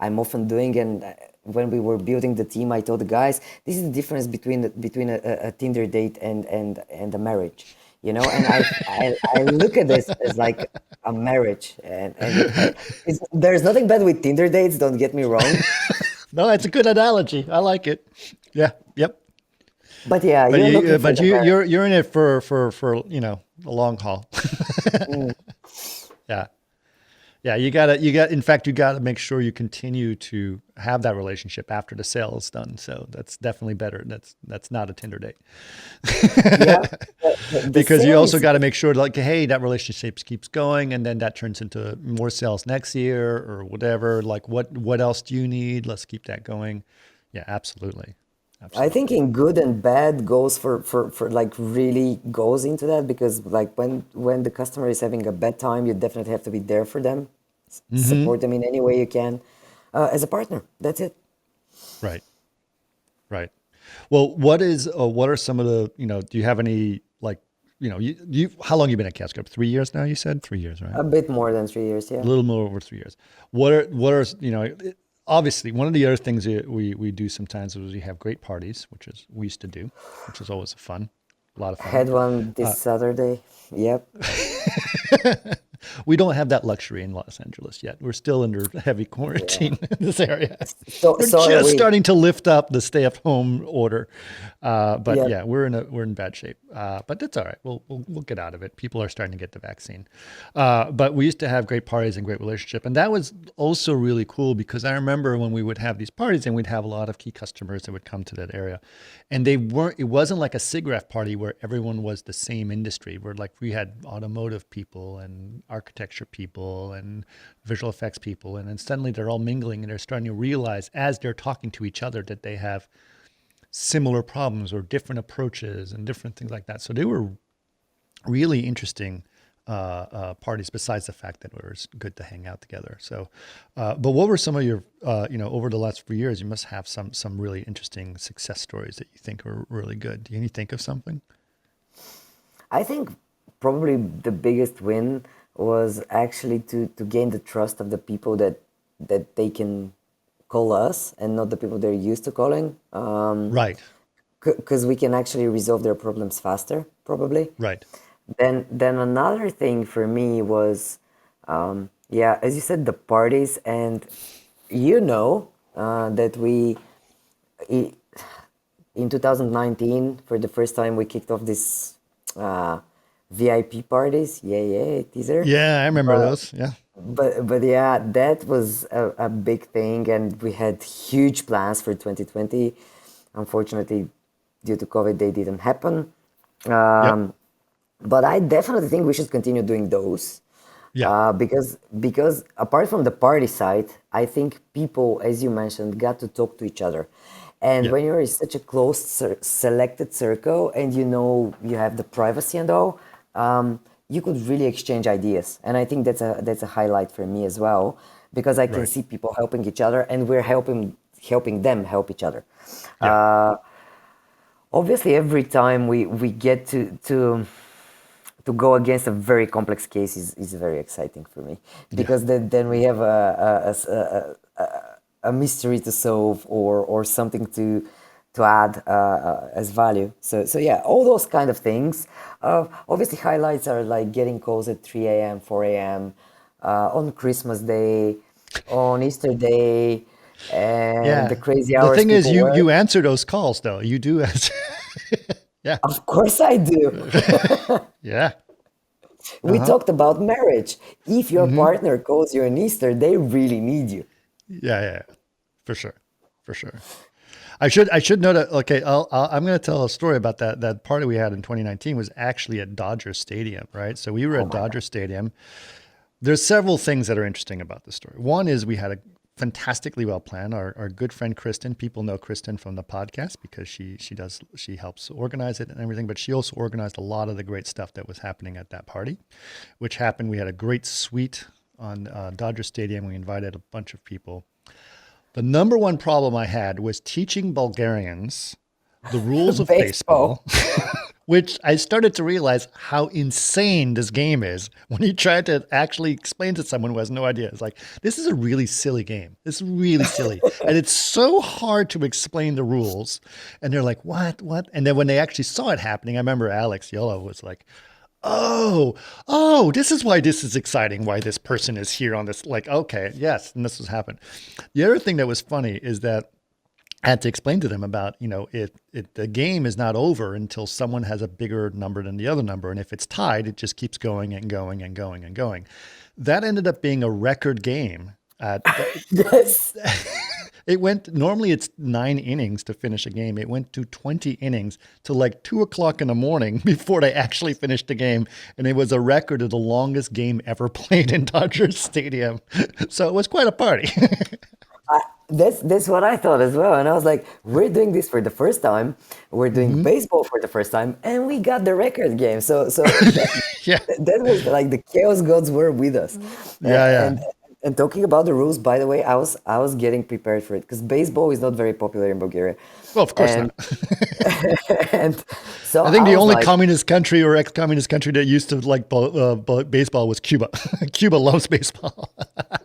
I'm often doing. And when we were building the team, I told the guys, this is the difference between a Tinder date and a marriage, you know. And I look at this as like a marriage, and there's nothing bad with Tinder dates. Don't get me wrong, No, it's a good analogy. I like it. Yeah. Yep. but yeah, But you're looking for the marriage. you're in it for the long haul. Yeah. Yeah, in fact, you gotta make sure you continue to have that relationship after the sale is done. So that's definitely better. That's not a Tinder date. Yeah, the Because you sale also is got to make sure like, hey, that relationship keeps going and then that turns into more sales next year or whatever. Like what else do you need? Let's keep that going. Yeah, absolutely. I Absolutely. think in good and bad goes for like really goes into that because like when the customer is having a bad time, you definitely have to be there for them, support them in any way you can, as a partner. That's it. Right. Right. Well, what are some of the, do you have any like, how long you been at Casco? 3 years now, you said? 3 years, right? A bit more than 3 years, A yeah. little more over 3 years. Obviously one of the other things that we do sometimes is we have great parties, we used to do, which is always a lot of fun. Had one this Saturday. Yep. We don't have that luxury in Los Angeles yet. We're still under heavy quarantine in this area. So They're so are just we. starting to lift up the stay-at-home order, but Yep. yeah, we're in bad shape. But that's all right. We'll get out of it. People are starting to get the vaccine. But we used to have great parties and great relationship, and that was also really cool because I remember when we would have these parties and we'd have a lot of key customers that would come to that area, and they weren't. It wasn't like a SIGGRAPH party where everyone was the same industry. Where like we had automotive people and architecture people and visual effects people, and then suddenly they're all mingling and they're starting to realize as they're talking to each other that they have similar problems or different approaches and different things like that. So they were really interesting parties besides the fact that it was good to hang out together. So, but what were some of your, over the last few years, you must have some really interesting success stories that you think are really good. Can you think of something? I think probably the biggest win was actually to gain the trust of the people that they can call us and not the people they're used to calling. Right, Because we can actually resolve their problems faster, probably. right. Then another thing for me was, yeah, as you said, the parties, and that i- in 2019 for the first time we kicked off this VIP parties. Yeah, teaser. Yeah, I remember But those. Yeah. but yeah, that was a big thing, and we had huge plans for 2020. Unfortunately, due to COVID, they didn't happen. Yep. But I definitely think we should continue doing those. Yeah. Because apart from the party side, I think people, as you mentioned, got to talk to each other. And Yeah. when you're in such a closed, selected circle, and you have the privacy and all, you could really exchange ideas. And I think that's a highlight for me as well, because I can Right. see people helping each other, and we're helping them help each other. Yeah. Obviously, every time we get to go against a very complex case is very exciting for me, Yeah. because then we have a mystery to solve, or something to add as value. So yeah, all those kind of things. Obviously, highlights are like getting calls at 3 a.m., 4 a.m. On Christmas Day, on Easter Day, and the Yeah. crazy The hours thing is, people you work. answer those calls though. You do answer. Yeah. Of course I do. Yeah. We Uh-huh. talked about marriage. If your partner calls you on Easter, they really need you. Yeah, yeah, yeah. For sure. For sure. I should note that. Okay, I'm going to tell a story about that party we had in 2019 was actually at Dodger Stadium, right? So we were Oh at my God. Dodger Stadium. There's several things that are interesting about the story. One is we had a fantastically well planned. Our good friend Kristen, people know Kristen from the podcast because she helps organize it and everything, but she also organized a lot of the great stuff that was happening at that party, which happened. We had a great suite on Dodger Stadium. We invited a bunch of people. The number one problem I had was teaching Bulgarians the rules of Baseball. baseball, which I started to realize how insane this game is when you try to actually explain to someone who has no idea. It's like, this is a really silly game. This is really silly. And it's so hard to explain the rules. And they're like, what? And then when they actually saw it happening, I remember Alex Yellow was like, oh, this is why this is exciting, why this person is here on this. Like, okay, yes, and this has happened. The other thing that was funny is that I had to explain to them about, the game is not over until someone has a bigger number than the other number. And if it's tied, it just keeps going and going and going and going. That ended up being a record game. Yes. Normally it's 9 innings to finish a game. It went to 20 innings to like 2 o'clock in the morning before they actually finished the game. And it was a record of the longest game ever played in Dodger Stadium. So it was quite a party. That's what I thought as well. And I was like, we're doing this for the first time. We're doing baseball for the first time, and we got the record game. So Yeah. that was like the chaos gods were with us. Yeah. Yeah. And talking about the rules, by the way, I was getting prepared for it, because baseball is not very popular in Bulgaria. Well, of course And not. and so I think I the was only like, communist country or ex-communist country that used to like baseball was Cuba. Cuba loves baseball.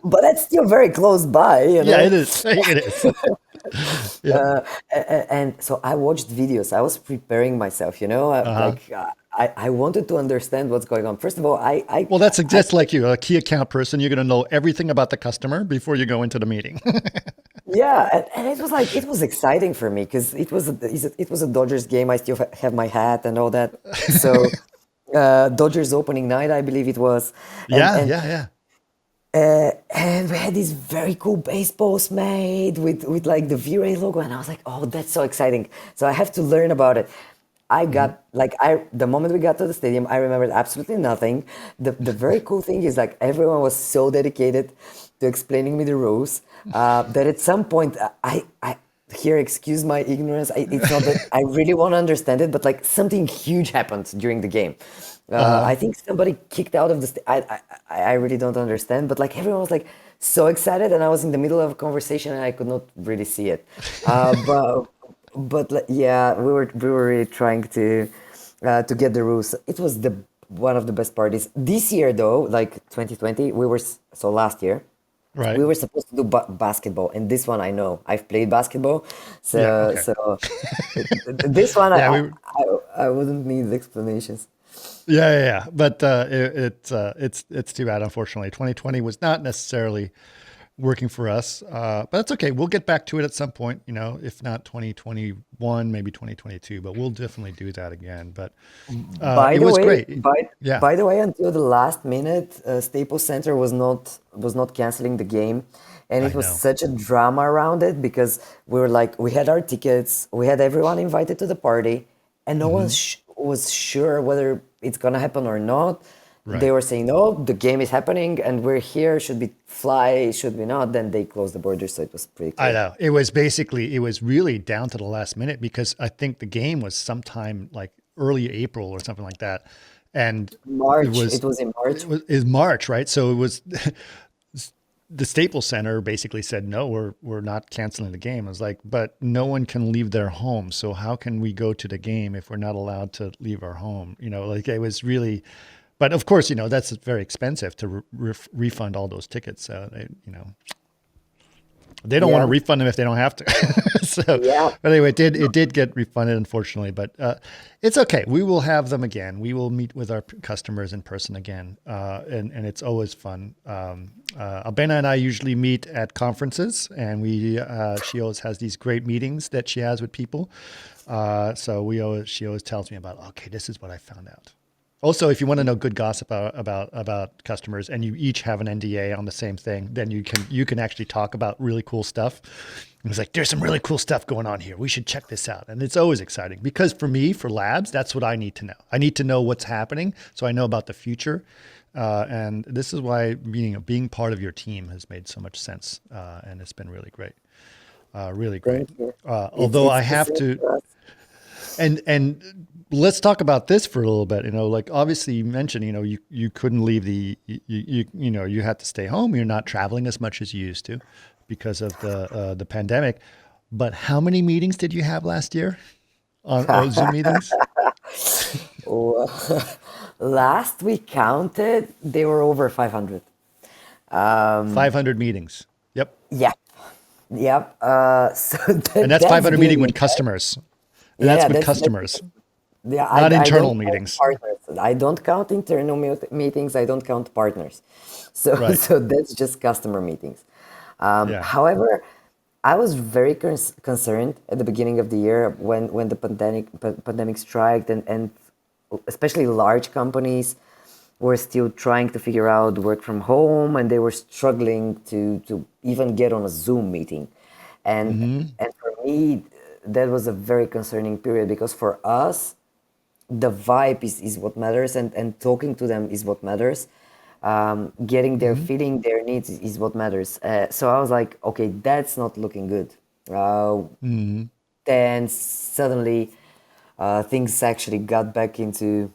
but that's still very close by, you Yeah, know. it is. It is. Yeah. And so I watched videos. I was preparing myself, I wanted to understand what's going on. First of all, Well, that's just like you, a key account person. You're going to know everything about the customer before you go into the meeting. yeah, and it was exciting for me, because it was a Dodgers game. I still have my hat and all that. So Dodgers opening night, I believe it was, and Yeah, and yeah, yeah. and we had these very cool baseballs made with like the V-Ray logo, and I was like, oh, that's so exciting. So I have to learn about it. I got like the moment we got to the stadium, I remembered absolutely nothing. The very cool thing is, like, everyone was so dedicated to explaining me the rules, that at some point I here, excuse my ignorance. It's not that I really want to understand it, but like something huge happened during the game. I think somebody kicked out of the. I really don't understand, but like everyone was like so excited, and I was in the middle of a conversation and I could not really see it. But like, yeah, we were really trying to get the rules. It was the one of the best parties this year, though. Like 2020, so last year. Right. We were supposed to do basketball, and this one I know. I've played basketball, Yeah. so Okay. so this one Yeah. I wouldn't need explanations. Yeah. But it's too bad. Unfortunately, 2020 was not necessarily working for us. But that's okay. We'll get back to it at some point. If not 2021, maybe 2022. But we'll definitely do that again. But By it the was way, great. by Yeah. by the way, until the last minute, Staples Center was not canceling the game, and I it was know. such a drama around it, because we had our tickets, we had everyone invited to the party, and no one was sure whether it's gonna happen or not. they were saying, no, the game is happening and we're here. Should we fly? Should we not? Then they closed the border. So it was pretty clear. I know. It was really down to the last minute because I think the game was sometime like early April or something like that. And March. It was in March. It was March, right? So it was the Staples Center basically said, no, we're not canceling the game. I was like, but no one can leave their home. So how can we go to the game if we're not allowed to leave our home? Like it was really, but of course, that's very expensive to refund all those tickets. So they don't want to refund them if they don't have to. So but anyway, it did get refunded, unfortunately, but it's okay. We will have them again. We will meet with our customers in person again. And it's always fun. Albena and I usually meet at conferences, and she always has these great meetings that she has with people. So she always tells me about, okay, this is what I found out. Also, if you want to know good gossip about customers, and you each have an NDA on the same thing, then you can actually talk about really cool stuff. And it's like, there's some really cool stuff going on here. We should check this out. And it's always exciting because for me, for labs, that's what I need to know. I need to know what's happening so I know about the future. And this is why being part of your team has made so much sense. And it's been really great. Really great. Although I have to, and let's talk about this for a little bit. Like obviously you mentioned, you couldn't leave you had to stay home. You're not traveling as much as you used to because of the pandemic. But how many meetings did you have last year on Zoom meetings? Last we counted, they were over 500. 500 meetings. Yep. Yeah. Yep. And that's 500 meeting with customers. And that's with customers. Not internal meetings. Partners. I don't count internal meetings. I don't count partners. So that's just customer meetings. However, I was very concerned at the beginning of the year when the pandemic struck, and especially large companies were still trying to figure out work from home, and they were struggling to even get on a Zoom meeting. And for me, that was a very concerning period because for us, the vibe is what matters, and talking to them is what matters. Getting their feeling, their needs is what matters. So I was like, okay, that's not looking good. Then suddenly things actually got back into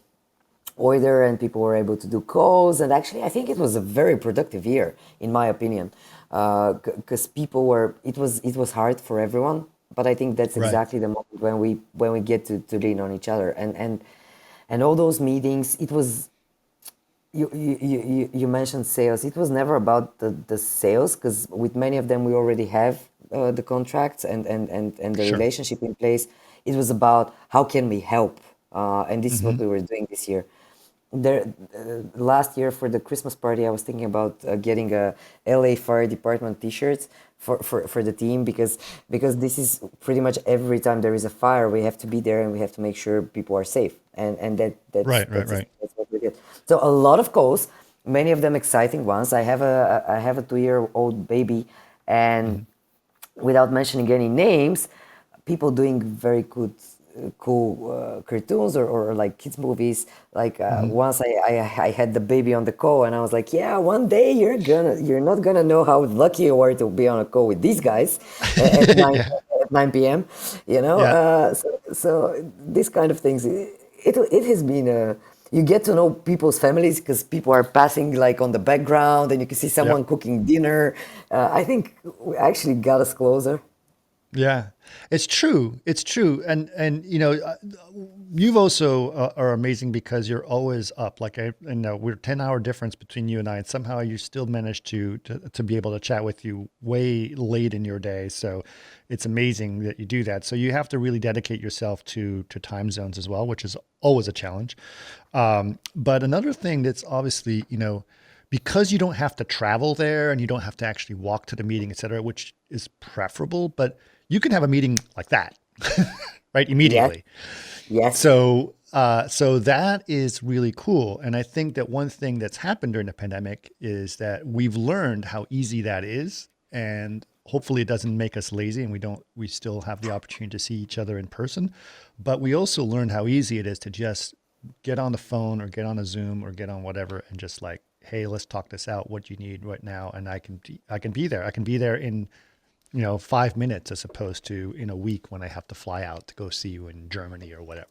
order and people were able to do calls. And actually, I think it was a very productive year, in my opinion, because it was hard for everyone. But I think that's exactly the moment when we get to lean on each other, and all those meetings. It was you mentioned sales. It was never about the sales, because with many of them we already have the contracts and the relationship in place. It was about how can we help, and this is what we were doing this year. Last year for the Christmas party, I was thinking about getting a LA Fire Department T-shirts for the team, because this is pretty much every time there is a fire, we have to be there and we have to make sure people are safe, and that's what we did. So a lot of calls, many of them exciting ones. I have a 2-year-old baby, and without mentioning any names, people doing very good. Cool cartoons or like kids movies. Like once I had the baby on the call, and I was like, yeah, one day you're not gonna know how lucky you are to be on a call with these guys at 9 p.m. So this kind of things, it has been you get to know people's families because people are passing like on the background, and you can see someone cooking dinner. I think we actually got us closer. Yeah, it's true. It's true. And you've also are amazing because you're always up. Like I know we're 10-hour difference between you and I, and somehow you still manage to be able to chat with you way late in your day. So it's amazing that you do that. So you have to really dedicate yourself to time zones as well, which is always a challenge. But another thing that's obviously, because you don't have to travel there and you don't have to actually walk to the meeting, et cetera, which is preferable, but you can have a meeting like that, right? Immediately. Yes. So that is really cool. And I think that one thing that's happened during the pandemic is that we've learned how easy that is. And hopefully it doesn't make us lazy, and we still have the opportunity to see each other in person. But we also learned how easy it is to just get on the phone or get on a Zoom or get on whatever and just like, hey, let's talk this out. What you need right now, and I can be there. I can be there in 5 minutes as opposed to in a week when I have to fly out to go see you in Germany or whatever.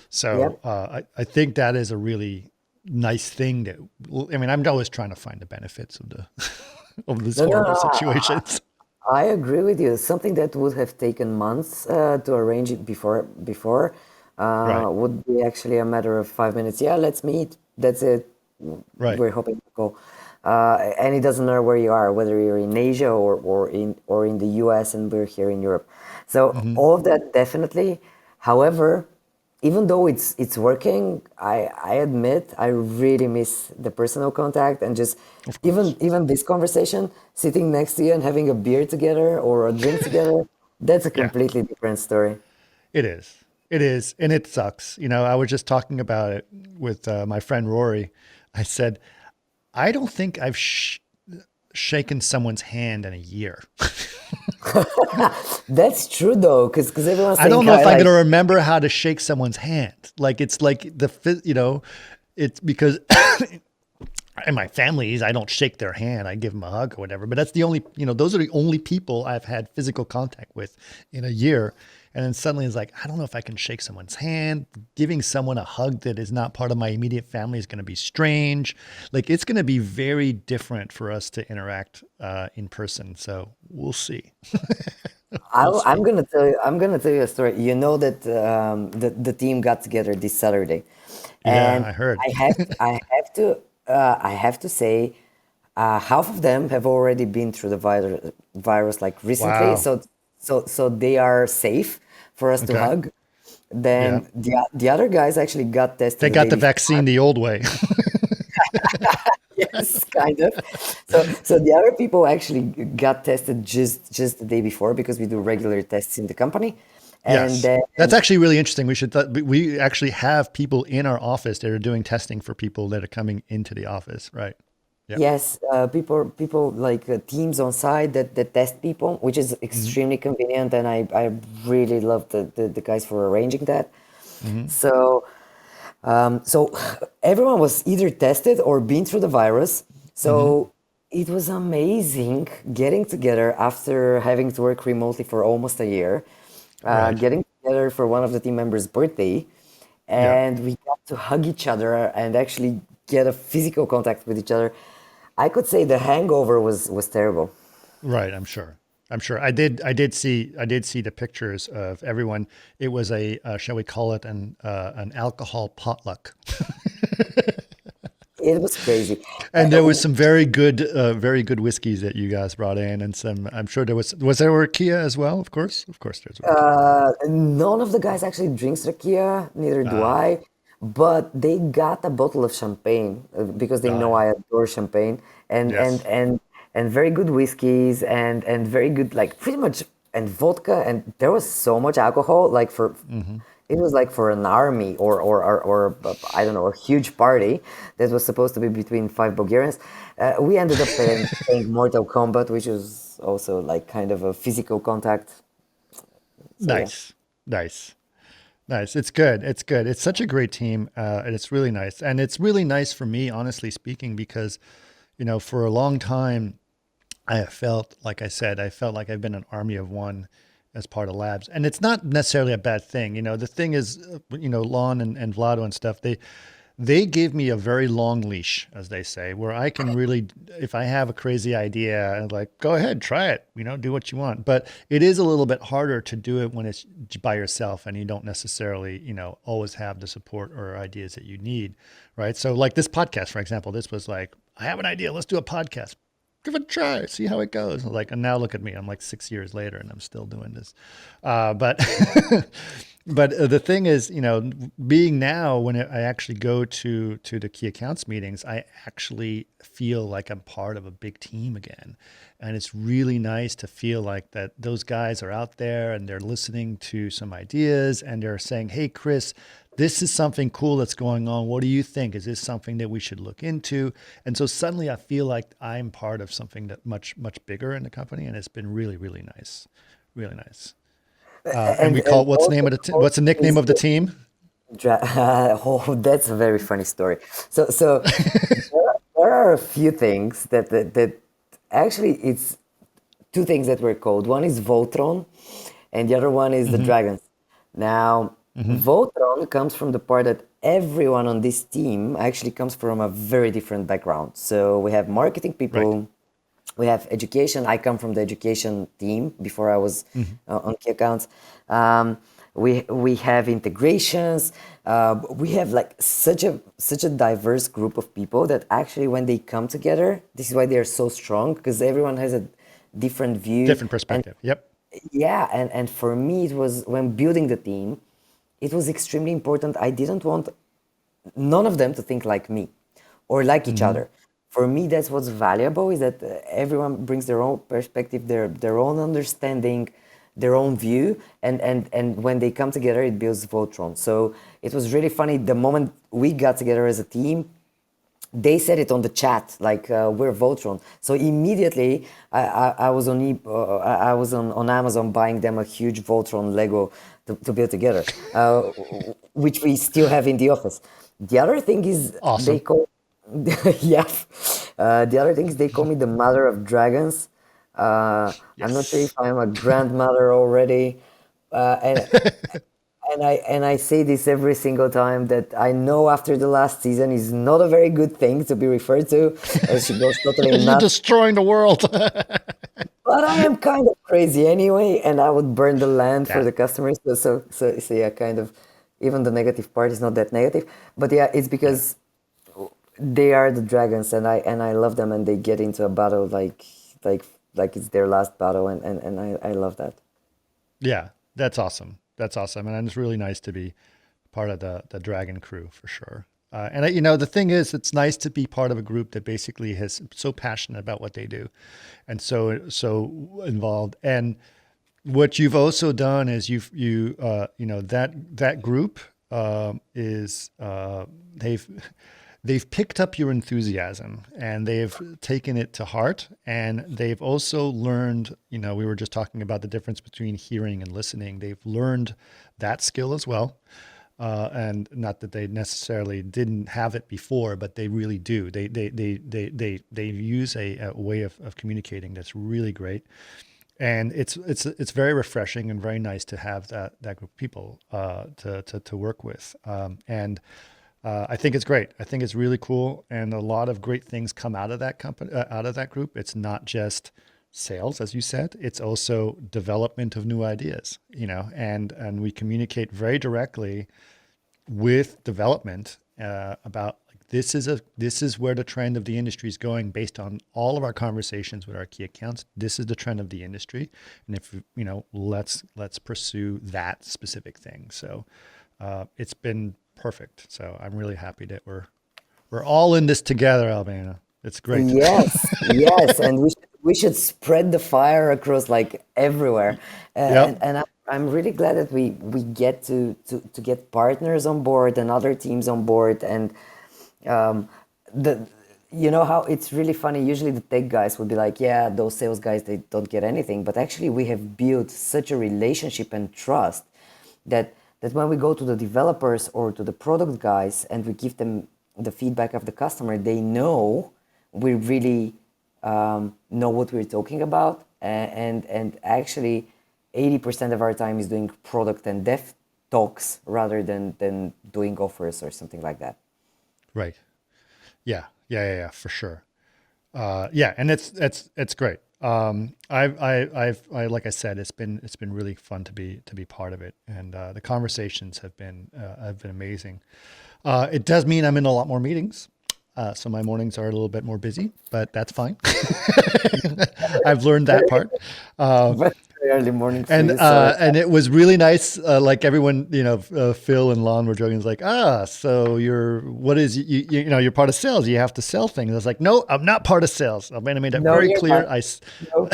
So I think that is a really nice thing that, I mean, I'm always trying to find the benefits of the of these horrible situations. I agree with you. Something that would have taken months to arrange it before Right. would be actually a matter of 5 minutes. Yeah, let's meet. That's it. Right. We're hoping to go. And it doesn't matter where you are, whether you're in Asia or in the US, and we're here in Europe. So all of that definitely. However, even though it's working, I admit I really miss the personal contact, and just even this conversation, sitting next to you and having a beer together or a drink together, that's a Yeah. completely different story. It is. It is. And it sucks. I was just talking about it with my friend Rory. I said, I don't think I've shaken someone's hand in a year. That's true though, because everyone's I saying don't know if I'm like, going to remember how to shake someone's hand. Like, it's like it's because in my families, I don't shake their hand. I give them a hug or whatever. But that's the only, those are the only people I've had physical contact with in a year. And then suddenly it's like, I don't know if I can shake someone's hand. Giving someone a hug that is not part of my immediate family is going to be strange. Like, it's going to be very different for us to interact in person. So we'll see. I'm gonna tell you a story. You know that the team got together this Saturday, Yeah, and I heard. I have to say, half of them have already been through the virus like recently, Wow. so they are safe for us to Okay. hug. Yeah. Then the other guys actually got tested They the got day the before. vaccine the old way. Yes, kind of. So the other people actually got tested just the day before, because we do regular tests in the company, and Yes. then That's actually really interesting. We actually have people in our office that are doing testing for people that are coming into the office. Right. Yep. yes, people like teams on site that test people, which is Hmm. extremely convenient, and I really love the guys for arranging that. Hmm. So so everyone was either tested or been through the virus. Hmm. So it was amazing getting together after having to work remotely for almost a year, Right. getting together for one of the team members' birthday, Yeah. and we got to hug each other and actually get a physical contact with each other. I could say the hangover was terrible. Right. I'm sure. I'm sure. I did see the pictures of everyone. It was a, shall we call it an alcohol potluck. It was crazy. And there was some very good whiskeys that you guys brought in, and some. I'm sure was there rakia as well. Of course, there's rakia. None of the guys actually drinks rakia, neither do Ah, I. But they got a bottle of champagne because they know yeah. I adore champagne, and and Yes. and and very good whiskeys, and very good, like, pretty much, and vodka, and there was so much alcohol, like, for Hmm. it was like for an army, or I don't know, a huge party that was supposed to be between five Bulgarians. We ended up playing Mortal Kombat, which was also like kind of a physical contact. So yeah. Nice. Nice. Nice. It's good. It's good. It's such a great team, and it's really nice. And it's really nice for me, honestly speaking, because for a long time, I have felt, like I said, I felt like I've been an army of one as part of labs. And it's not necessarily a bad thing. The thing is, Lon and Vlado and stuff, they give me a very long leash, as they say, where I can really, if I have a crazy idea, I'm like, go ahead, try it, do what you want. But it is a little bit harder to do it when it's by yourself and you don't necessarily, always have the support or ideas that you need. Right. So like this podcast, for example, this was like, I have an idea. Let's do a podcast. Give it a try, see how it goes. Like, and now look at me. I'm like 6 years later and I'm still doing this. But but the thing is, being now when I actually go to the key accounts meetings, I actually feel like I'm part of a big team again. And it's really nice to feel like that those guys are out there and they're listening to some ideas and they're saying, hey, Chris, this is something cool that's going on. What do you think? Is this something that we should look into? And so suddenly I feel like I'm part of something that much, much bigger in the company. And it's been really, really nice. Really nice. And we call And it, what's the name of also what's the nickname is of the team? Oh, that's a very funny story. So there are a few things that actually it's two things that were called. One is Voltron, and the other one is the Hmm. Dragons. Now, Hmm. Voltron comes from the part that everyone on this team actually comes from a very different background. So we have marketing Right. people, we have education. I come from the education team before I was Hmm. on key accounts. We have integrations. We have like such a diverse group of people that actually when they come together, this is why they are so strong because everyone has a different view. Different And perspective. Yep. yeah, and for me it was when building the team, it was extremely important. I didn't want none of them to think like me or like each Hmm. other. For me, that's what's valuable is that everyone brings their own perspective, their own understanding, their own view, and when they come together, it builds Voltron. So it was really funny. The moment we got together as a team, they said it on the chat like we're Voltron. So immediately I was I was on Amazon buying them a huge Voltron Lego to build together, which we still have in the office. The other thing is they Awesome. call yeah. The other thing is they call me the mother of dragons. I'm not sure if Yes. I'm a grandmother already, and I say this every single time that I know after the last season is not a very good thing to be referred to, as she goes totally You're nuts. destroying the world. But I am kind of crazy anyway, and I would burn the land for Yeah. the customers. So yeah, kind of. Even the negative part is not that negative, but yeah, it's Yeah. because they are the dragons, and I love them, and they get into a battle like like it's their last battle, and I love that. Yeah. That's awesome. That's awesome. And it's really nice to be part of the Dragon crew for sure. The thing is, it's nice to be part of a group that basically is so passionate about what they do, and so involved. And what you've also done is that group is they've picked up your enthusiasm and they've taken it to heart, and they've also learned, we were just talking about the difference between hearing and listening. They've learned that skill as well. And not that they necessarily didn't have it before, but they really do. They use a way of communicating that's really great, and it's very refreshing and very nice to have that group of people to work with. And I think it's great. I think it's really cool, and a lot of great things come out of that company, out of that group. It's not just sales, as you said. It's also development of new ideas. And we communicate very directly with development about like this is where the trend of the industry is going based on all of our conversations with our key accounts. This is the trend of the industry, and if let's pursue that specific thing. So it's been perfect. So I'm really happy that we're all in this together, Albana. It's great. Yes, yes, and we should spread the fire across like everywhere, Yep. and I'm really glad that we get to get partners on board and other teams on board, and um, the you know how it's really funny. Usually the tech guys would be like, yeah, those sales guys they don't get anything, but actually we have built such a relationship and trust that when we go to the developers or to the product guys and we give them the feedback of the customer, they know we really know what we're talking about, and actually 80% of our time is doing product and dev talks rather than doing offers or something like that. Right. Yeah. Yeah. For sure. Yeah, and it's great. Like I said, it's been really fun to be part of it, and the conversations have been amazing. It does mean I'm in a lot more meetings, so my mornings are a little bit more busy, but that's fine. I've learned that part. Very early morning for And you, so it was really nice. Like everyone, Phil and Lon were joking. It's like, so what is you're part of sales. You have to sell things. I was like, no, I'm not part of sales. I made that no, very you're not. clear. No.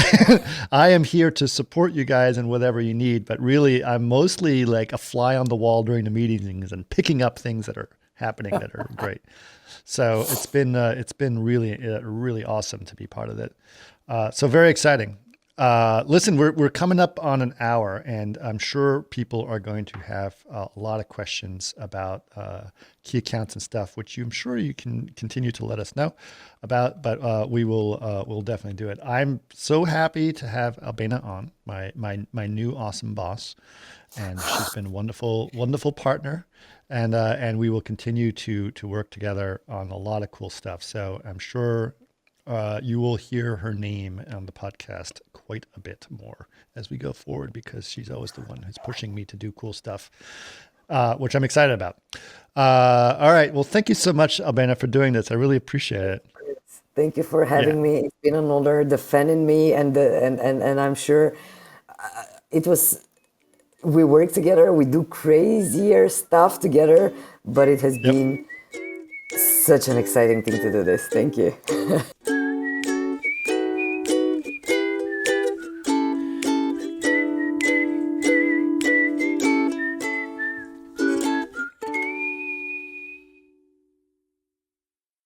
I am here to support you guys and whatever you need. But really, I'm mostly like a fly on the wall during the meetings and picking up things that are happening that are great. So it's been really really awesome to be part of it. So very exciting. Listen, we're coming up on an hour, and I'm sure people are going to have a lot of questions about key accounts and stuff, which I'm sure you can continue to let us know about. But we'll definitely do it. I'm so happy to have Albena on, my new awesome boss, and she's been a wonderful partner, and we will continue to work together on a lot of cool stuff. So I'm sure you will hear her name on the podcast quite a bit more as we go forward, because she's always the one who's pushing me to do cool stuff, which I'm excited about. All right. Well, thank you so much, Albena, for doing this. I really appreciate it. Thank you for having me. It's been an honor defending me, and I'm sure it was. We work together. We do crazier stuff together, but it has been such an exciting thing to do this. Thank you.